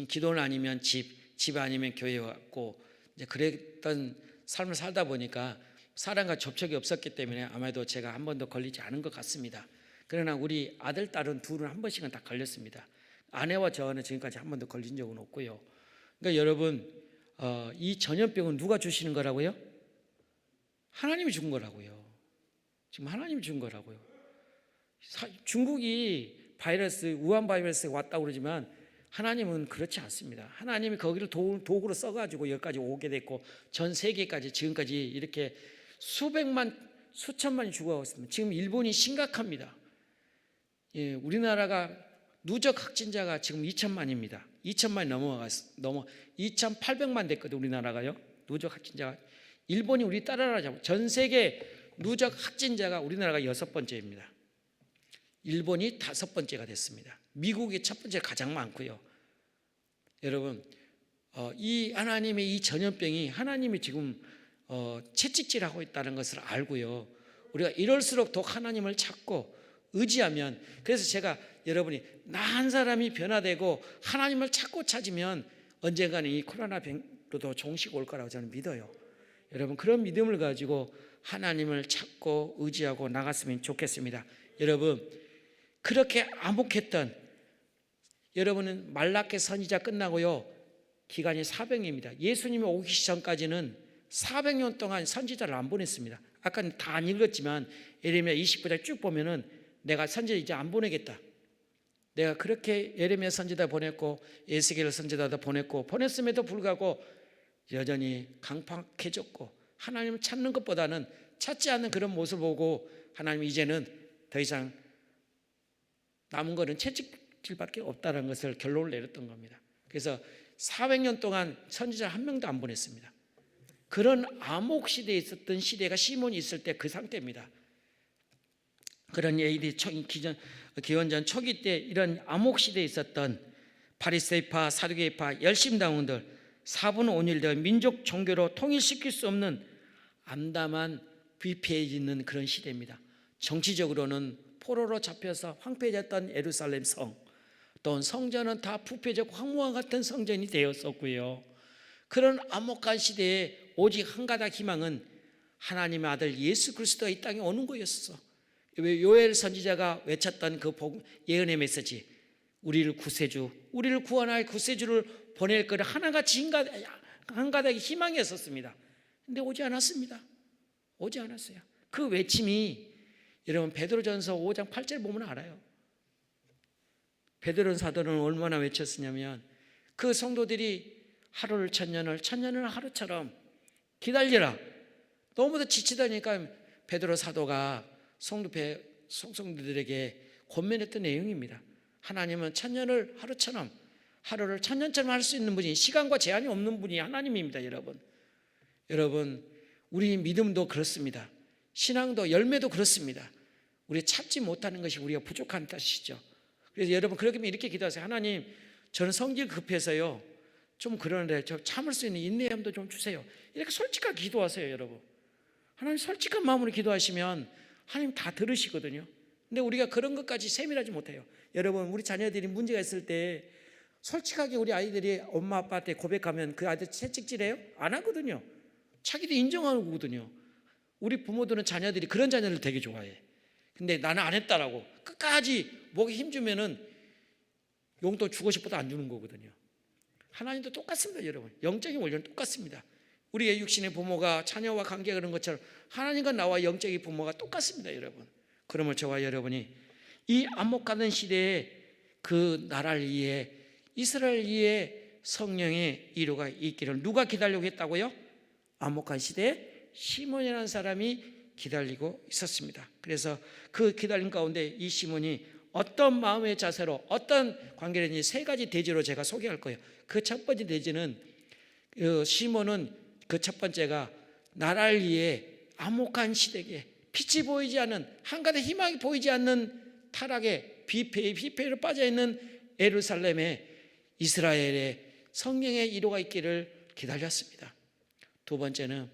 기도는 아니면 집 아니면 교회 왔고 이제 그랬던 삶을 살다 보니까 사람과 접촉이 없었기 때문에 아마도 제가 한 번도 걸리지 않은 것 같습니다. 그러나 우리 아들, 딸은 둘은 한 번씩은 다 걸렸습니다. 아내와 저는 지금까지 한 번도 걸린 적은 없고요. 그러니까 여러분 이 전염병은 누가 주시는 거라고요? 하나님이 준 거라고요. 지금 하나님이 준 거라고요. 중국이 우한 바이러스가 왔다고 그러지만 하나님은 그렇지 않습니다. 하나님이 거기를 도구로 써가지고 여기까지 오게 됐고 전 세계까지 지금까지 이렇게 수백만 수천만이 죽어갔습니다. 지금 일본이 심각합니다. 예, 우리나라가 누적 확진자가 지금 2천만입니다. 2천만이 넘어 2,800만 됐거든요. 우리나라가요. 누적 확진자가. 일본이 우리 따라가자고 전 세계 누적 확진자가 우리나라가 6번째입니다. 일본이 5번째가 됐습니다. 미국이 첫 번째 가장 많고요. 여러분 이 하나님의 이 전염병이 하나님이 지금 채찍질하고 있다는 것을 알고요. 우리가 이럴수록 더욱 하나님을 찾고 의지하면 그래서 제가 여러분이 나 한 사람이 변화되고 하나님을 찾으면 언젠가는 이 코로나 병도 종식 올 거라고 저는 믿어요. 여러분 그런 믿음을 가지고 하나님을 찾고 의지하고 나갔으면 좋겠습니다. 여러분 그렇게 암묵했던 여러분은 말라케 선지자 끝나고요 기간이 400년입니다. 예수님이 오기 전까지는 400년 동안 선지자를 안 보냈습니다. 아까 다 안 읽었지만 예레미야 29장 쭉 보면은 내가 선지자 이제 안 보내겠다. 내가 그렇게 예레미야 선지자 보냈고 에스겔 선지자도 보냈음에도 불구하고 여전히 강팍해졌고 하나님을 찾는 것보다는 찾지 않는 그런 모습을 보고 하나님 이제는 더 이상 남은 거는 채찍질밖에 없다는 것을 결론을 내렸던 겁니다. 그래서 400년 동안 선지자 한 명도 안 보냈습니다. 그런 암흑 시대에 있었던 시대가 시몬이 있을 때 그 상태입니다. 그런 AD 기원전 초기 때 이런 암흑 시대에 있었던 바리새파, 사두개파, 열심당원들 4분 5일 민족 종교로 통일시킬 수 없는 암담한 비폐해지는 그런 시대입니다. 정치적으로는 포로로 잡혀서 황폐해졌던 예루살렘 성, 또 성전은 다 부패적 황무와 같은 성전이 되었었고요. 그런 암흑한 시대에 오직 한 가닥 희망은 하나님의 아들 예수 그리스도가 이 땅에 오는 거였어. 왜 요엘 선지자가 외쳤던 그 예언의 메시지, 우리를 구세주, 우리를 구원할 구세주를 보낼 거를 하나같이 한 가닥의 희망이었었습니다. 근데 오지 않았습니다. 오지 않았어요. 그 외침이 여러분 베드로전서 5장 8절 보면 알아요. 베드로 사도는 얼마나 외쳤으냐면 그 성도들이 하루를 천년을 하루처럼 기다리라. 너무도 지치다니까 베드로 사도가 성도들에게 권면했던 내용입니다. 하나님은 천년을 하루처럼, 하루를 천년처럼 할 수 있는 분이, 시간과 제한이 없는 분이 하나님입니다. 여러분 우리 믿음도 그렇습니다. 신앙도 열매도 그렇습니다. 우리 찾지 못하는 것이 우리가 부족한 뜻이죠. 그래서 여러분 그렇게 이렇게 기도하세요. 하나님, 저는 성질 급해서요 좀 그러는데 저 참을 수 있는 인내함도 좀 주세요. 이렇게 솔직하게 기도하세요. 여러분, 하나님 솔직한 마음으로 기도하시면 하나님 다 들으시거든요. 근데 우리가 그런 것까지 세밀하지 못해요. 여러분, 우리 자녀들이 문제가 있을 때 솔직하게 우리 아이들이 엄마 아빠한테 고백하면 그 아이들 채찍질해요? 안 하거든요. 자기도 인정하거든요. 우리 부모들은 자녀들이 그런 자녀를 되게 좋아해. 근데 나는 안 했다라고 끝까지 목에 힘주면은 용돈 주고 싶어도 안 주는 거거든요. 하나님도 똑같습니다. 여러분, 영적인 원리는 똑같습니다. 우리의 육신의 부모가 자녀와 관계가 그런 것처럼 하나님과 나와 영적인 부모가 똑같습니다. 여러분, 그러면 저와 여러분이 이 암흑가는 시대에 그 나라를 위해, 이스라엘 위해 성령의 이루가 있기를 누가 기다리고 했다고요? 암흑한 시대에 시몬이라는 사람이 기다리고 있었습니다. 그래서 그 기다림 가운데 이 시몬이 어떤 마음의 자세로 어떤 관계를 했는지 세 가지 대지로 제가 소개할 거예요. 그 첫 번째 대지는 시몬은 그 첫 번째가 나라를 위해 암흑한 시대에 빛이 보이지 않는, 한가닥 희망이 보이지 않는 타락의 비폐로 빠져있는 예루살렘에 이스라엘의 성령의 이루가 있기를 기다렸습니다. 두 번째는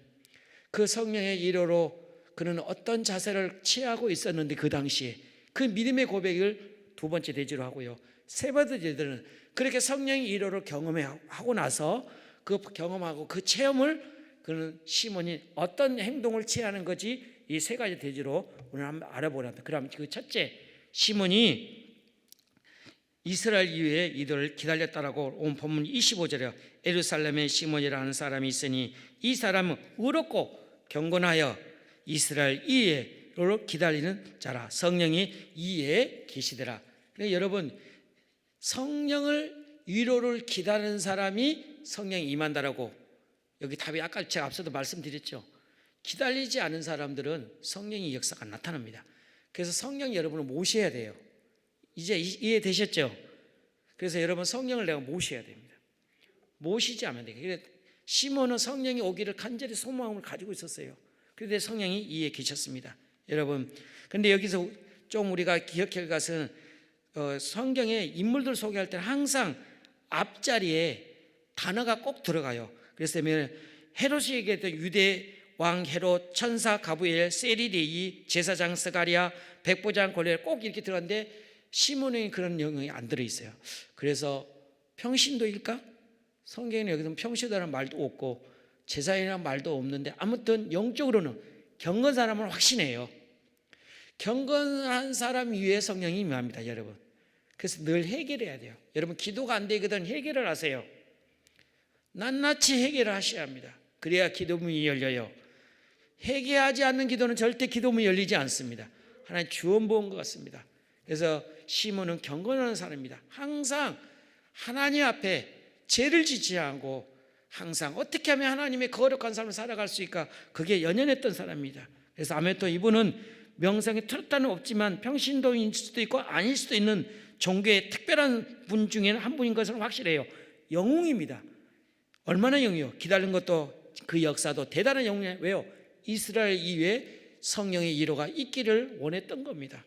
그 성령의 이루로 그는 어떤 자세를 취하고 있었는데 그 당시에 그 믿음의 고백을 두 번째 대지로 하고요. 세 번째 대지는 그렇게 성령의 이루를 경험하고 나서 그 경험하고 그 체험을 그는 시몬이 어떤 행동을 취하는 거지, 이 세 가지 대지로 오늘 한번 알아보랍니다. 그럼 그 첫째, 시몬이 이스라엘 이후에 이들을 기다렸다라고 온 본문 25절에 예루살렘에 시몬이라는 사람이 있으니 이 사람은 의롭고 경건하여 이스라엘 이에로 기다리는 자라. 성령이 이에 계시더라. 그러니까 여러분, 성령을 위로를 기다리는 사람이 성령이 임한다라고, 여기 답이 아까 제가 앞서도 말씀드렸죠. 기다리지 않은 사람들은 성령의 역사가 나타납니다. 그래서 성령 여러분을 모셔야 돼요. 이제 이해되셨죠? 그래서 여러분, 성령을 내가 모셔야 됩니다. 모시지 않으면 돼요. 시몬은 성령이 오기를 간절히 소망을 가지고 있었어요. 그런데 성령이 이에 계셨습니다. 여러분, 근데 여기서 좀 우리가 기억할 것은 성경의 인물들 소개할 때는 항상 앞자리에 단어가 꼭 들어가요. 그래서 헤롯이 얘기했던 유대 왕 헤롯, 천사 가브리엘, 세리데이, 제사장 스가랴, 백부장 골리앗 꼭 이렇게 들어갔는데 시몬에게 그런 영역이 안 들어있어요. 그래서 평신도일까? 성경에는 여기서 평신도라는 말도 없고 제사장이라는 말도 없는데 아무튼 영적으로는 경건 사람을 확신해요. 경건한 사람 위에 성령이 임합니다. 여러분, 그래서 늘 해결해야 돼요. 여러분, 기도가 안 되거든 해결을 하세요. 낱낱이 해결을 하셔야 합니다. 그래야 기도문이 열려요. 회개하지 않는 기도는 절대 기도문이 열리지 않습니다. 하나님 주원 부은 것 같습니다. 그래서 시몬은 경건한 사람입니다. 항상 하나님 앞에 죄를 짓지 않고 항상 어떻게 하면 하나님의 거룩한 삶을 살아갈 수 있을까, 그게 연연했던 사람입니다. 그래서 아무래도 이분은 명성에 틀었다는 없지만 평신도일 수도 있고 아닐 수도 있는 종교의 특별한 분 중에는 한 분인 것은 확실해요. 영웅입니다. 얼마나 영웅이요. 기다린 것도 그 역사도 대단한 영웅이에요. 왜요? 이스라엘 이외에 성령의 이로가 있기를 원했던 겁니다.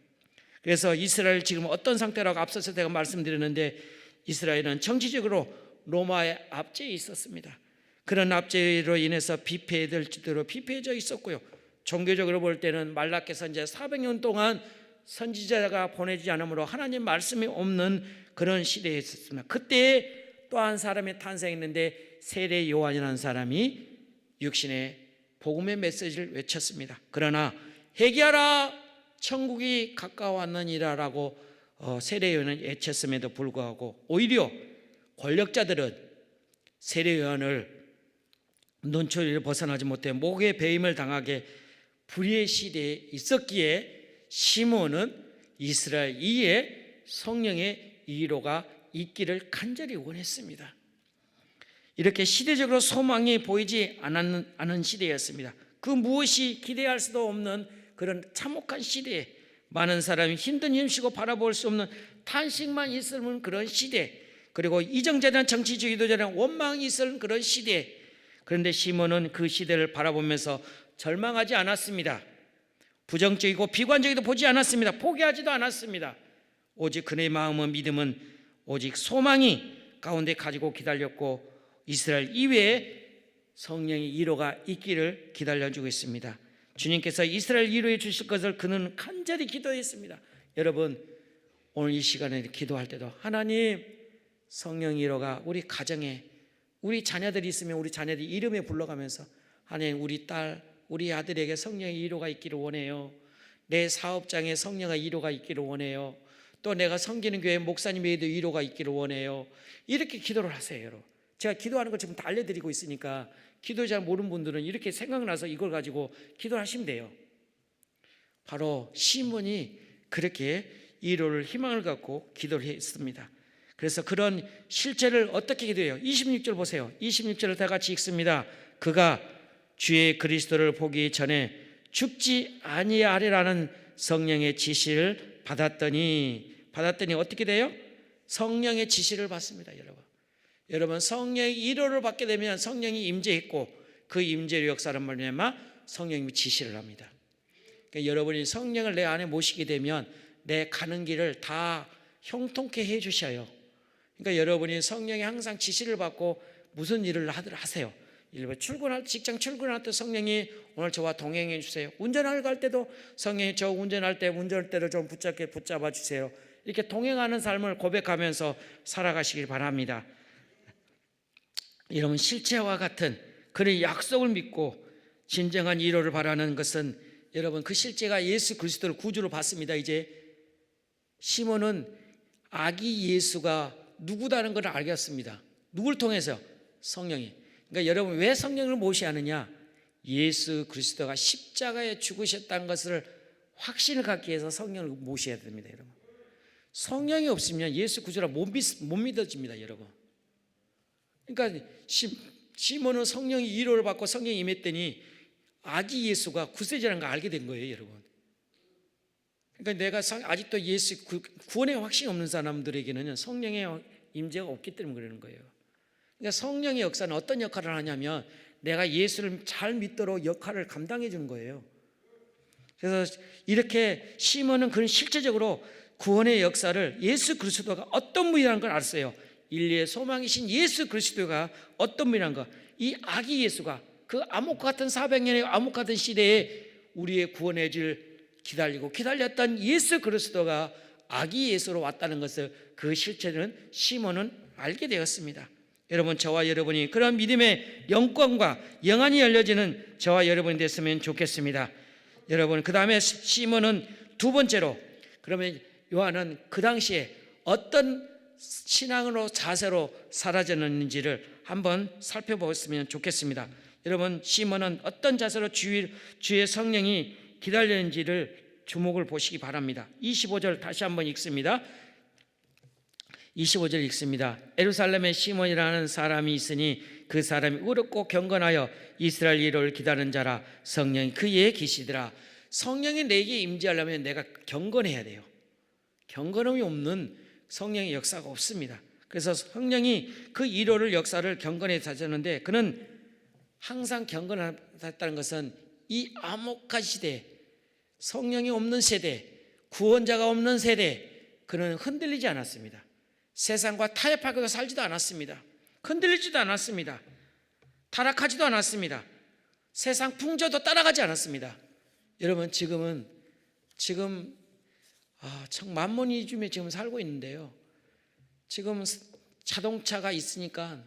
그래서 이스라엘 지금 어떤 상태라고 앞서서 제가 말씀드렸는데, 이스라엘은 정치적으로 로마의 압제에 있었습니다. 그런 압제로 인해서 비폐될 지대로 비폐해져 있었고요. 종교적으로 볼 때는 말라기서 이제 400년 동안 선지자가 보내지 않으므로 하나님 말씀이 없는 그런 시대에 있었습니다. 그때 또 한 사람이 탄생했는데 세례 요한이라는 사람이 육신의 복음의 메시지를 외쳤습니다. 그러나 회개하라, 천국이 가까웠느니라라고 세례 요한은 외쳤음에도 불구하고 오히려 권력자들은 세례 요한을 눈초리를 벗어나지 못해 목에 배임을 당하게 불의의 시대에 있었기에 시몬은 이스라엘 이에 성령의 이로가 있기를 간절히 원했습니다. 이렇게 시대적으로 소망이 보이지 않은 시대였습니다. 그 무엇이 기대할 수도 없는 그런 참혹한 시대에 많은 사람이 힘든 힘쓰고 바라볼 수 없는 탄식만 있으면 그런 시대, 그리고 이정재단 정치 지도자는 원망이 있을 그런 시대. 그런데 시몬은 그 시대를 바라보면서 절망하지 않았습니다. 부정적이고 비관적이도 보지 않았습니다. 포기하지도 않았습니다. 오직 그의 마음은 믿음은 오직 소망이 가운데 가지고 기다렸고 이스라엘 이외에 성령의 이로가 있기를 기다려주고 있습니다. 주님께서 이스라엘 이로해 주실 것을 그는 간절히 기도했습니다. 여러분, 오늘 이 시간에 기도할 때도 하나님, 성령 이로가 우리 가정에 우리 자녀들이 있으면 우리 자녀들 이름에 불러가면서 하나님, 우리 딸, 우리 아들에게 성령의 이로가 있기를 원해요. 내 사업장에 성령의 이로가 있기를 원해요. 또 내가 섬기는 교회 목사님에게도 이로가 있기를 원해요. 이렇게 기도를 하세요, 여러분. 제가 기도하는 걸 지금 다 알려드리고 있으니까 기도 잘 모르는 분들은 이렇게 생각나서 이걸 가지고 기도하시면 돼요. 바로 시몬이 그렇게 이로를 희망을 갖고 기도를 했습니다. 그래서 그런 실체를 어떻게 기도해요? 26절 보세요. 26절을 다 같이 읽습니다. 그가 주의 그리스도를 보기 전에 죽지 아니하리라는 성령의 지시를 받았더니 어떻게 돼요? 성령의 지시를 받습니다. 여러분 성령의 이로를 받게 되면 성령이 임재했고 그 임재의 역사란 말미암아 성령님이 지시를 합니다. 그러니까 여러분이 성령을 내 안에 모시게 되면 내 가는 길을 다 형통케 해 주셔요. 그러니까 여러분이 성령이 항상 지시를 받고 무슨 일을 하세요. 직장 출근할 때 성령이 오늘 저와 동행해 주세요. 운전을 갈 때도 성령이 저 운전할 때 운전대를 좀 붙잡아 주세요. 이렇게 동행하는 삶을 고백하면서 살아가시길 바랍니다. 여러분, 실체와 같은 그런 약속을 믿고 진정한 위로를 바라는 것은 여러분 그 실제가 예수 그리스도를 구주로 받습니다. 이제 시몬은 아기 예수가 누구다는 걸 알겠습니다. 누굴 통해서? 성령이. 그러니까 여러분 왜 성령을 모셔야 하느냐? 예수 그리스도가 십자가에 죽으셨다는 것을 확신을 갖기 위해서 성령을 모셔야 됩니다. 여러분, 성령이 없으면 예수 구주라 못 믿어집니다. 여러분, 그러니까 시몬은 성령이 위로를 받고 성령이 임했더니 아기 예수가 구세주라는 걸 알게 된 거예요. 여러분, 그러니까 내가 아직도 예수 구원의 확신이 없는 사람들에게는 성령의 임재가 없기 때문에 그러는 거예요. 그러니까 성령의 역사는 어떤 역할을 하냐면 내가 예수를 잘 믿도록 역할을 감당해 주는 거예요. 그래서 이렇게 시몬은 그런 실제적으로 구원의 역사를 예수 그리스도가 어떤 분이라는 걸 알았어요. 인류의 소망이신 예수 그리스도가 어떤 분이라는 것, 이 아기 예수가 그 암흑 같은 400년의 암흑 같은 시대에 우리의 구원의 줄 기다렸던 예수 그리스도가 아기 예수로 왔다는 것을 그 실체는 시몬은 알게 되었습니다. 여러분, 저와 여러분이 그런 믿음의 영광과 영안이 열려지는 저와 여러분이 됐으면 좋겠습니다. 여러분, 그 다음에 시몬은 두 번째로, 그러면 요한은 그 당시에 어떤 신앙으로 자세로 사라졌는지를 한번 살펴보았으면 좋겠습니다. 여러분, 시몬은 어떤 자세로 주의 성령이 기다리는지를 주목을 보시기 바랍니다. 25절 다시 한번 읽습니다. 25절 읽습니다. 예루살렘에 시몬이라는 사람이 있으니 그 사람이 의롭고 경건하여 이스라엘 이름을 기다리는 자라. 성령이 그에게 계시더라. 성령이 내게 임재하려면 내가 경건해야 돼요. 경건함이 없는 성령의 역사가 없습니다. 그래서 성령이 그 1호를 역사를 경건에 하셨는데, 그는 항상 경건하다는 것은 이 암흑한 시대, 성령이 없는 세대, 구원자가 없는 세대, 그는 흔들리지 않았습니다. 세상과 타협하고 살지도 않았습니다. 흔들리지도 않았습니다. 타락하지도 않았습니다. 세상 풍조도 따라가지 않았습니다. 여러분, 지금 참 만문이중에 지금 살고 있는데요. 지금 자동차가 있으니까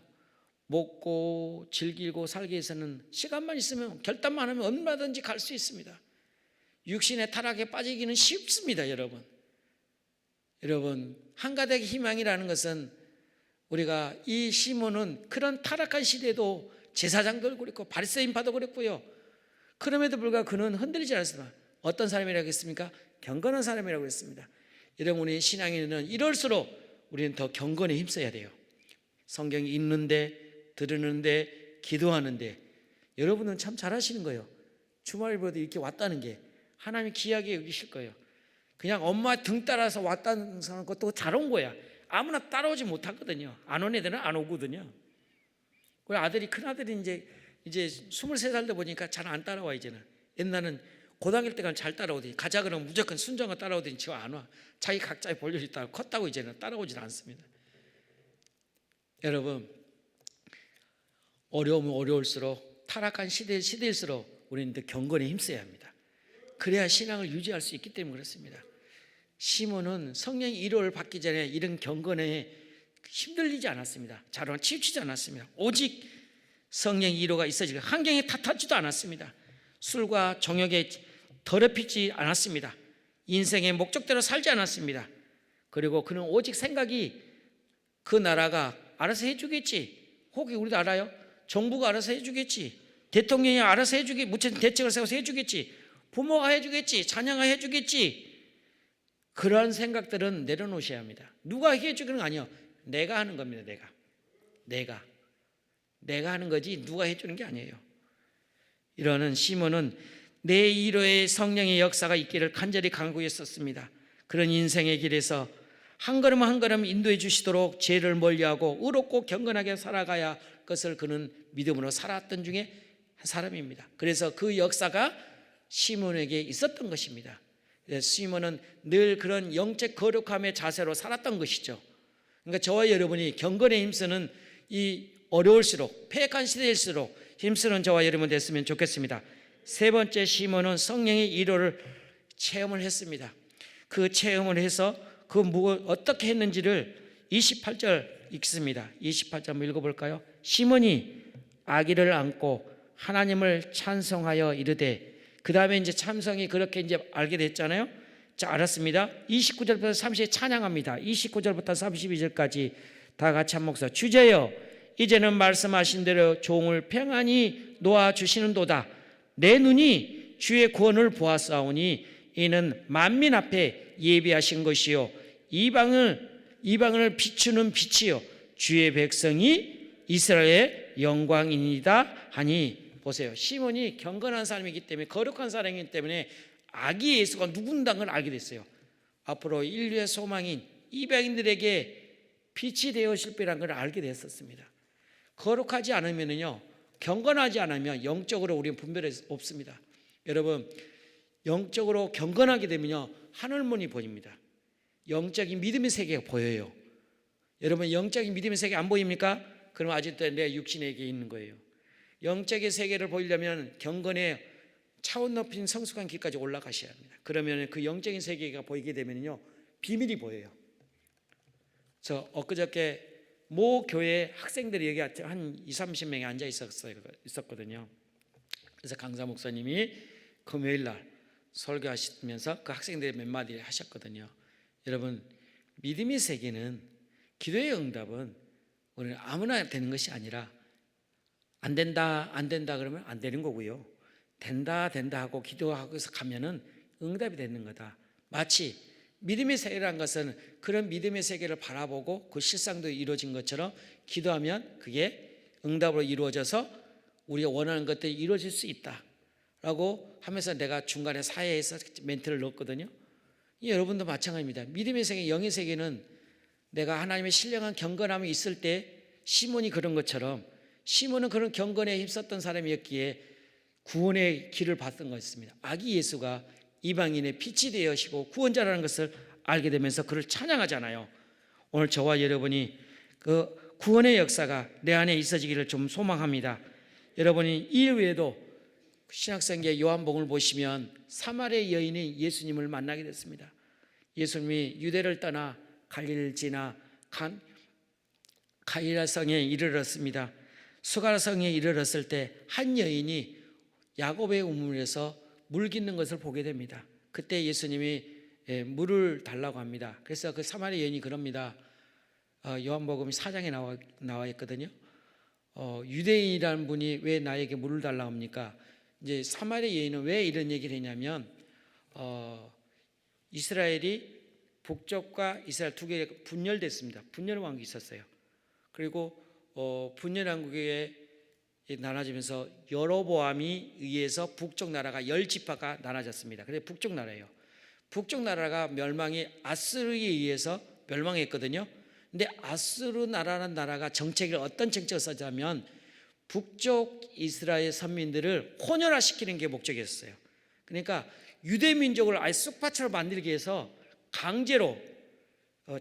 먹고 즐기고 살기 위해서는 시간만 있으면, 결단만 하면 얼마든지 갈 수 있습니다. 육신의 타락에 빠지기는 쉽습니다. 여러분, 한가닥의 희망이라는 것은, 우리가 이 시몬은 그런 타락한 시대에도 제사장도 그랬고 바리새인파도 그랬고요. 그럼에도 불구하고 그는 흔들리지 않았습니다. 어떤 사람이라고 했습니까? 경건한 사람이라고 했습니다. 여러분, 우리 신앙인은 이럴수록 우리는 더 경건에 힘써야 돼요. 성경이 읽는데, 들으는데, 기도하는데. 여러분은 참 잘하시는 거예요. 주말보다 이렇게 왔다는 게 하나님이 귀하게 여기실 거예요. 그냥 엄마 등 따라서 왔다는 것도 잘 온 거야. 아무나 따라오지 못하거든요. 안 온 애들은 안 오거든요. 우리 아들이, 큰아들이 이제 23살 돼 보니까 잘 안 따라와. 이제는. 옛날은 고등학교 때까지 잘 따라오더니, 가자 그러면 무조건 순정을 따라오더니 지금 안 와. 자기 각자의 볼일이 있다고 컸다고 이제는 따라오질 않습니다. 여러분, 어려우면 어려울수록, 타락한 시대일수록 우리는 더 경건에 힘써야 합니다. 그래야 신앙을 유지할 수 있기 때문에 그렇습니다. 시몬은 성령의 이로를 받기 전에 이런 경건에 힘들리지 않았습니다. 자로는 치우치지 않았습니다. 오직 성령의 이로가 있어지고 환경에 탓하지도 않았습니다. 술과 정욕에 더럽히지 않았습니다. 인생의 목적대로 살지 않았습니다. 그리고 그는 오직 생각이, 그 나라가 알아서 해주겠지. 혹시 우리도 알아요? 정부가 알아서 해주겠지. 대통령이 알아서 해주겠지. 무슨 대책을 세워서 해주겠지. 부모가 해주겠지. 자녀가 해주겠지. 그러한 생각들은 내려놓으셔야 합니다. 누가 해주는 거 아니에요. 내가 하는 겁니다. 내가 하는 거지 누가 해주는 게 아니에요. 이러는 시몬은 내 이로의 성령의 역사가 있기를 간절히 간구했었습니다. 그런 인생의 길에서 한 걸음 한 걸음 인도해 주시도록 죄를 멀리하고 의롭고 경건하게 살아가야 할 것을 그는 믿음으로 살았던 중에 한 사람입니다. 그래서 그 역사가 시몬에게 있었던 것입니다. 시몬은 늘 그런 영적 거룩함의 자세로 살았던 것이죠. 그러니까 저와 여러분이 경건에 힘쓰는 이 어려울수록, 패역한 시대일수록 힘쓰는 저와 여러분 됐으면 좋겠습니다. 세 번째, 시몬은 성령의 이로를 체험을 했습니다. 그 체험을 해서 어떻게 했는지를 28절 읽습니다. 28절 한번 읽어볼까요? 시몬이 아기를 안고 하나님을 찬송하여 이르되, 그 다음에 이제 참성이 그렇게 이제 알게 됐잖아요. 자, 알았습니다. 29절부터 30절 찬양합니다. 29절부터 32절까지 다 같이 한 목소리. 주제여, 이제는 말씀하신 대로 종을 평안히 놓아주시는도다. 내 눈이 주의 구원을 보았사오니 이는 만민 앞에 예비하신 것이요 이방을 비추는 빛이요 주의 백성이 이스라엘의 영광이니이다 하니. 보세요. 시몬이 경건한 사람이기 때문에, 거룩한 사람이기 때문에 아기 예수가 누군가를 걸 알게 됐어요. 앞으로 인류의 소망인 이방인들에게 빛이 되어질 거라는 걸 알게 됐었습니다. 거룩하지 않으면요, 경건하지 않으면 영적으로 우리는 분별이 없습니다. 여러분, 영적으로 경건하게 되면요, 하늘문이 보입니다. 영적인 믿음의 세계가 보여요. 여러분, 영적인 믿음의 세계 안 보입니까? 그럼 아직도 내 육신에게 있는 거예요. 영적인 세계를 보이려면 경건의 차원 높인 성숙한 길까지 올라가셔야 합니다. 그러면 그 영적인 세계가 보이게 되면요, 비밀이 보여요. 저 엊그저께 모 교회 학생들이 여기 한 20-30명이 앉아 있었거든요. 그래서 강사 목사님이 금요일 날 설교하시면서 그 학생들의 몇 마디 하셨거든요. 여러분, 믿음의 세계는, 기도의 응답은 우리는 아무나 되는 것이 아니라, 안 된다 그러면 안 되는 거고요. 된다 하고 기도하고 해서 가면은 응답이 되는 거다. 마치 믿음의 세계라는 것은 그런 믿음의 세계를 바라보고 그 실상도 이루어진 것처럼 기도하면 그게 응답으로 이루어져서 우리가 원하는 것들이 이루어질 수 있다라고 하면서 내가 중간에 사회에서 멘트를 넣었거든요. 여러분도 마찬가지입니다. 믿음의 세계, 영의 세계는 내가 하나님의 신령한 경건함이 있을 때 시몬이 그런 것처럼 시몬은 그런 경건에 힘썼던 사람이었기에 구원의 길을 봤던 것입니다. 아기 예수가 이방인의 빛이 되어시고 구원자라는 것을 알게 되면서 그를 찬양하잖아요. 오늘 저와 여러분이 그 구원의 역사가 내 안에 있어지기를 좀 소망합니다. 여러분이 이 외에도 신약성경 요한복음을 보시면 사마리아 여인이 예수님을 만나게 됐습니다. 예수님이 유대를 떠나 갈릴리를 지나 가이라성에 이르렀습니다. 수가라성에 이르렀을 때 한 여인이 야곱의 우물에서 물 깃는 것을 보게 됩니다. 그때 예수님이 물을 달라고 합니다. 그래서 그 사마리아 여인이 그럽니다. 요한복음 4장에 나와 있거든요. 유대인이라는 분이 왜 나에게 물을 달라고 합니까? 이제 사마리아 여인은 왜 이런 얘기를 했냐면 이스라엘이 북쪽과 이스라엘 두 개가 분열됐습니다. 분열 왕국이 있었어요. 그리고 분열 왕국에 나눠지면서 여로보암이 의해서 북쪽 나라가 10지파가 나눠졌습니다. 그래서 북쪽 나라예요. 북쪽 나라가 멸망이 아스르에 의해서 멸망했거든요. 근데 아스르 나라라는 나라가 정책을 어떤 정책을 썼냐면 북쪽 이스라엘 선민들을 혼혈화시키는 게 목적이었어요. 그러니까 유대 민족을 아예 쑥밭으로 만들기 위해서 강제로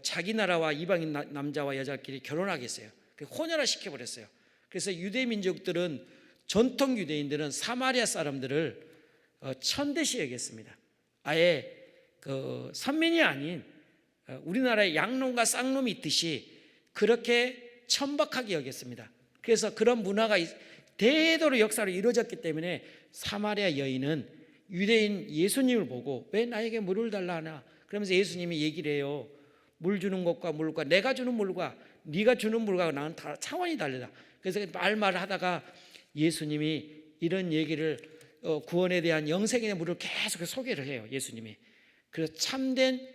자기 나라와 이방인 남자와 여자끼리 결혼하게 했어요. 혼혈화시켜 버렸어요. 그래서 유대 민족들은 전통 유대인들은 사마리아 사람들을 천대시 여겼습니다. 아예 그 선민이 아닌 우리나라의 양놈과 쌍놈이 있듯이 그렇게 천박하게 여겼습니다. 그래서 그런 문화가 대대로 역사로 이루어졌기 때문에 사마리아 여인은 유대인 예수님을 보고 왜 나에게 물을 달라 하나? 그러면서 예수님이 얘기를 해요. 물 주는 것과 물과 내가 주는 물과 네가 주는 물과 나는 다 차원이 다르다. 그래서 말을 하다가 예수님이 이런 얘기를 구원에 대한 영생의 물을 계속 소개를 해요. 예수님이. 그래서 참된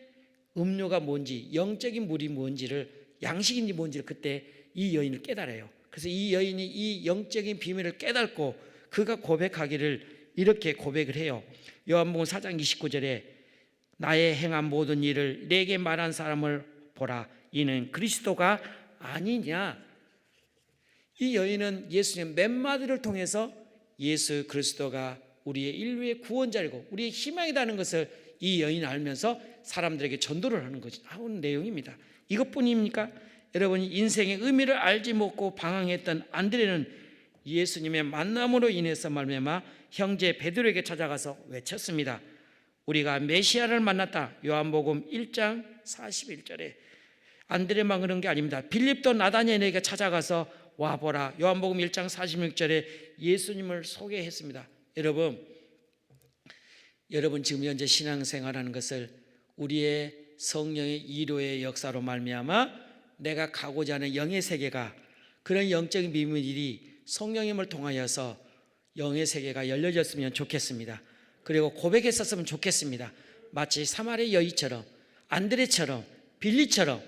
음료가 뭔지 영적인 물이 뭔지를 양식인지 뭔지를 그때 이 여인을 깨달아요. 그래서 이 여인이 이 영적인 비밀을 깨닫고 그가 고백하기를 이렇게 고백을 해요. 요한복음 4장 29절에 나의 행한 모든 일을 내게 말한 사람을 보라. 이는 그리스도가 아니냐. 이 여인은 예수님 몇 마디를 통해서 예수 그리스도가 우리의 인류의 구원자이고 우리의 희망이라는 것을 이 여인이 알면서 사람들에게 전도를 하는 것이 나오는 내용입니다. 이것뿐입니까? 여러분이 인생의 의미를 알지 못하고 방황했던 안드레는 예수님의 만남으로 인해서 말미암아 형제 베드로에게 찾아가서 외쳤습니다. 우리가 메시아를 만났다. 요한복음 1장 41절에 안드레만 그런 게 아닙니다. 빌립도 나다니엘에게 찾아가서 와보라. 요한복음 1장 46절에 예수님을 소개했습니다. 여러분 지금 현재 신앙생활하는 것을 우리의 성령의 이로의 역사로 말미암아 내가 가고자 하는 영의 세계가 그런 영적인 비밀이 성령님을 통하여서 영의 세계가 열려졌으면 좋겠습니다. 그리고 고백했었으면 좋겠습니다. 마치 사마리아 여인처럼 안드레처럼 빌리처럼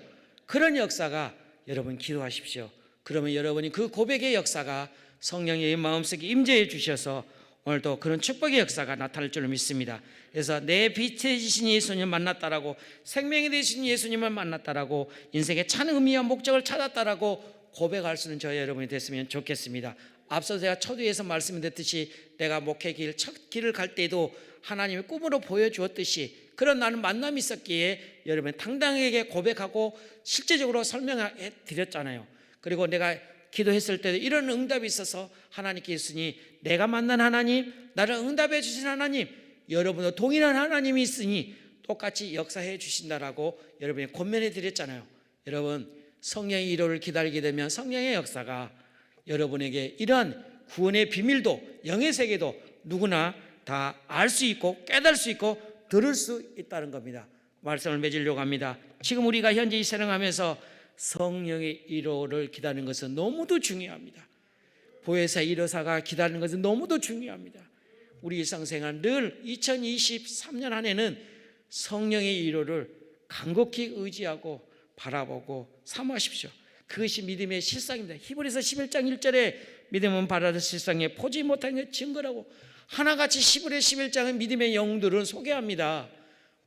그런 역사가 여러분 기도하십시오. 그러면 여러분이 그 고백의 역사가 성령의 마음속에 임재해 주셔서 오늘도 그런 축복의 역사가 나타날 줄로 믿습니다. 그래서 내 빛이 되신 예수님을 만났다라고 생명이 되신 예수님을 만났다라고 인생의 참 의미와 목적을 찾았다라고 고백할 수 있는 저희 여러분이 됐으면 좋겠습니다. 앞서 제가 초두에서 말씀드렸듯이 내가 목회 첫 길을 갈 때도 하나님의 꿈으로 보여주었듯이 그런 나는 만남이 있었기에 여러분 당당하게 고백하고 실제적으로 설명해 드렸잖아요. 그리고 내가 기도했을 때도 이런 응답이 있어서 하나님께 있으니 내가 만난 하나님, 나를 응답해 주신 하나님, 여러분도 동일한 하나님이 있으니 똑같이 역사해 주신다라고 여러분이 권면해 드렸잖아요. 여러분 성령의 이로를 기다리게 되면 성령의 역사가 여러분에게 이러한 구원의 비밀도 영의 세계도 누구나 다 알 수 있고 깨달을 수 있고 들을 수 있다는 겁니다. 말씀을 맺으려고 합니다. 지금 우리가 현재 이 생활하면서 성령의 이로를 기다리는 것은 너무도 중요합니다. 보혜사 이로사가 기다리는 것은 너무도 중요합니다. 우리 일상생활 늘 2023년 한 해는 성령의 위로를 간곡히 의지하고 바라보고 사모하십시오. 그것이 믿음의 실상입니다. 히브리서 11장 1절에 믿음은 바라는 실상에 보지 못하는 증거라고, 하나같이 히브리 11장은 믿음의 영웅들은 소개합니다.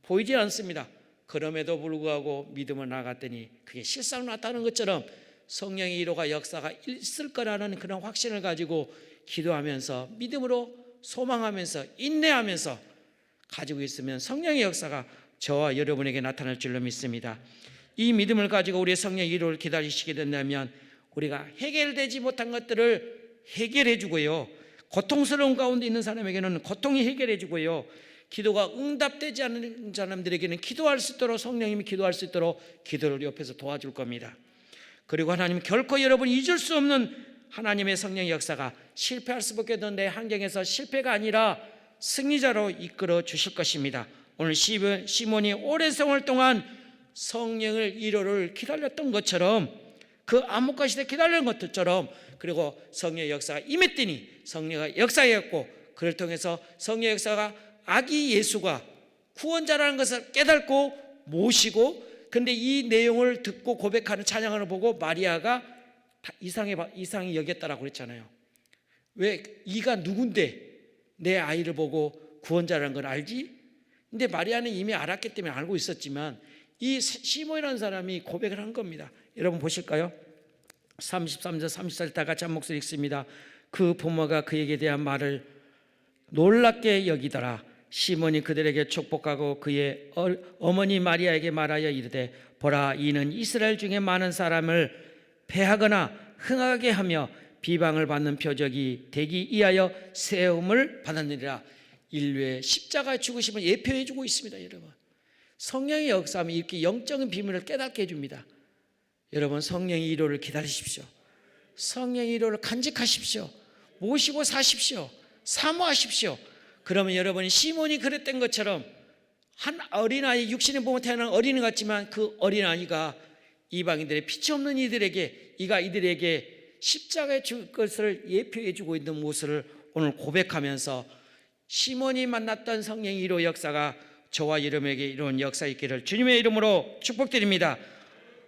보이지 않습니다. 그럼에도 불구하고 믿음을 나갔더니 그게 실상으로 나타나는 것처럼 성령의 위로가 역사가 있을 거라는 그런 확신을 가지고 기도하면서 믿음으로 소망하면서 인내하면서 가지고 있으면 성령의 역사가 저와 여러분에게 나타날 줄로 믿습니다. 이 믿음을 가지고 우리의 성령의 위로를 기다리시게 된다면 우리가 해결되지 못한 것들을 해결해 주고요, 고통스러운 가운데 있는 사람에게는 고통이 해결해 주고요, 기도가 응답되지 않는 사람들에게는 기도할 수 있도록 성령님이 기도할 수 있도록 기도를 옆에서 도와줄 겁니다. 그리고 하나님은 결코 여러분 잊을 수 없는 하나님의 성령의 역사가 실패할 수밖에 없는 내 환경에서 실패가 아니라 승리자로 이끌어 주실 것입니다. 오늘 시몬이 오랜 세월 동안 성령을 위로를 기다렸던 것처럼, 그 암흑과 시대 기다리는 것처럼, 그리고 성령의 역사가 임했더니 성령의 역사였고, 그를 통해서 성령의 역사가 아기 예수가 구원자라는 것을 깨닫고 모시고, 근데 이 내용을 듣고 고백하는 찬양을 보고 마리아가 이상히 여겼다라고 그랬잖아요. 왜? 이가 누군데 내 아이를 보고 구원자라는 걸 알지? 근데 마리아는 이미 알았기 때문에 알고 있었지만 이 시몬이라는 사람이 고백을 한 겁니다. 여러분 보실까요? 33절 34절 다 같이 한 목소리 읽습니다. 그 부모가 그에게 대한 말을 놀랍게 여기더라. 시몬이 그들에게 축복하고 그의 어머니 마리아에게 말하여 이르되, 보라, 이는 이스라엘 중에 많은 사람을 패하거나 흥하게 하며 비방을 받는 표적이 되기 위하여 세움을 받았느니라. 인류의 십자가의 죽으심을 예표해 주고 있습니다. 여러분, 성령의 역사하면 이렇게 영적인 비밀을 깨닫게 해줍니다. 여러분, 성령의 위로를 기다리십시오. 성령의 위로를 간직하십시오. 모시고 사십시오. 사모하십시오. 그러면 여러분이 시몬이 그랬던 것처럼 한 어린아이, 육신의 몸을 태어난 어린이 같지만 그 어린아이가 이방인들의 피치 없는 이들에게, 이들에게 십자가에 죽을 것을 예표해 주고 있는 모습을 오늘 고백하면서 시몬이 만났던 성령의 위로 역사가 저와 여러분에게 이런 역사 있기를 주님의 이름으로 축복드립니다.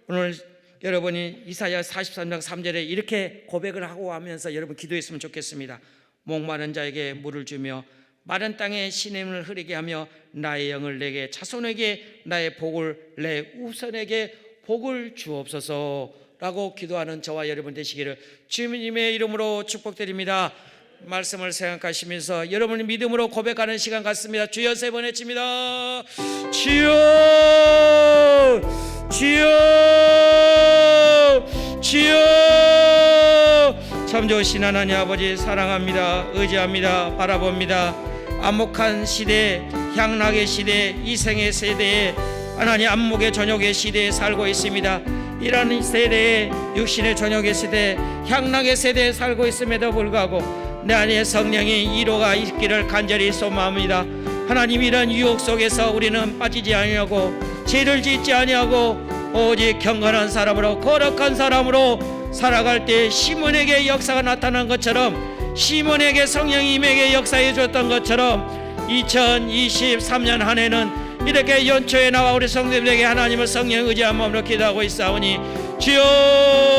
오늘 여러분이 이사야 43장 3절에 이렇게 고백을 하고 하면서 여러분 기도했으면 좋겠습니다. 목마른 자에게 물을 주며 마른 땅에 시냇물을 흐르게 하며 나의 영을 내게 자손에게 나의 복을 내 후손에게 복을 주옵소서라고 기도하는 저와 여러분 되시기를 주님의 이름으로 축복드립니다. 말씀을 생각하시면서 여러분이 믿음으로 고백하는 시간 같습니다. 주여 세 번 외칩니다. 주여, 주여, 주여. 참 좋으신 하나님 아버지, 사랑합니다. 의지합니다. 바라봅니다. 암묵한 시대, 향락의 시대, 이생의 세대에 하나님 안목의 저녁의 시대에 살고 있습니다. 이러한 세대에 육신의 저녁의 세대, 향락의 세대에 살고 있음에도 불구하고 내 안에 성령의 위로가 있기를 간절히 소망합니다. 하나님, 이런 유혹 속에서 우리는 빠지지 아니하고 죄를 짓지 아니하고 오직 경건한 사람으로, 거룩한 사람으로 살아갈 때 시몬에게 역사가 나타난 것처럼, 시몬에게 성령이 임에게 역사해 줬던 것처럼 2023년 한 해는 이렇게 연초에 나와 우리 성도들에게 하나님을 성령 의지한 마음으로 기도하고 있사오니 주여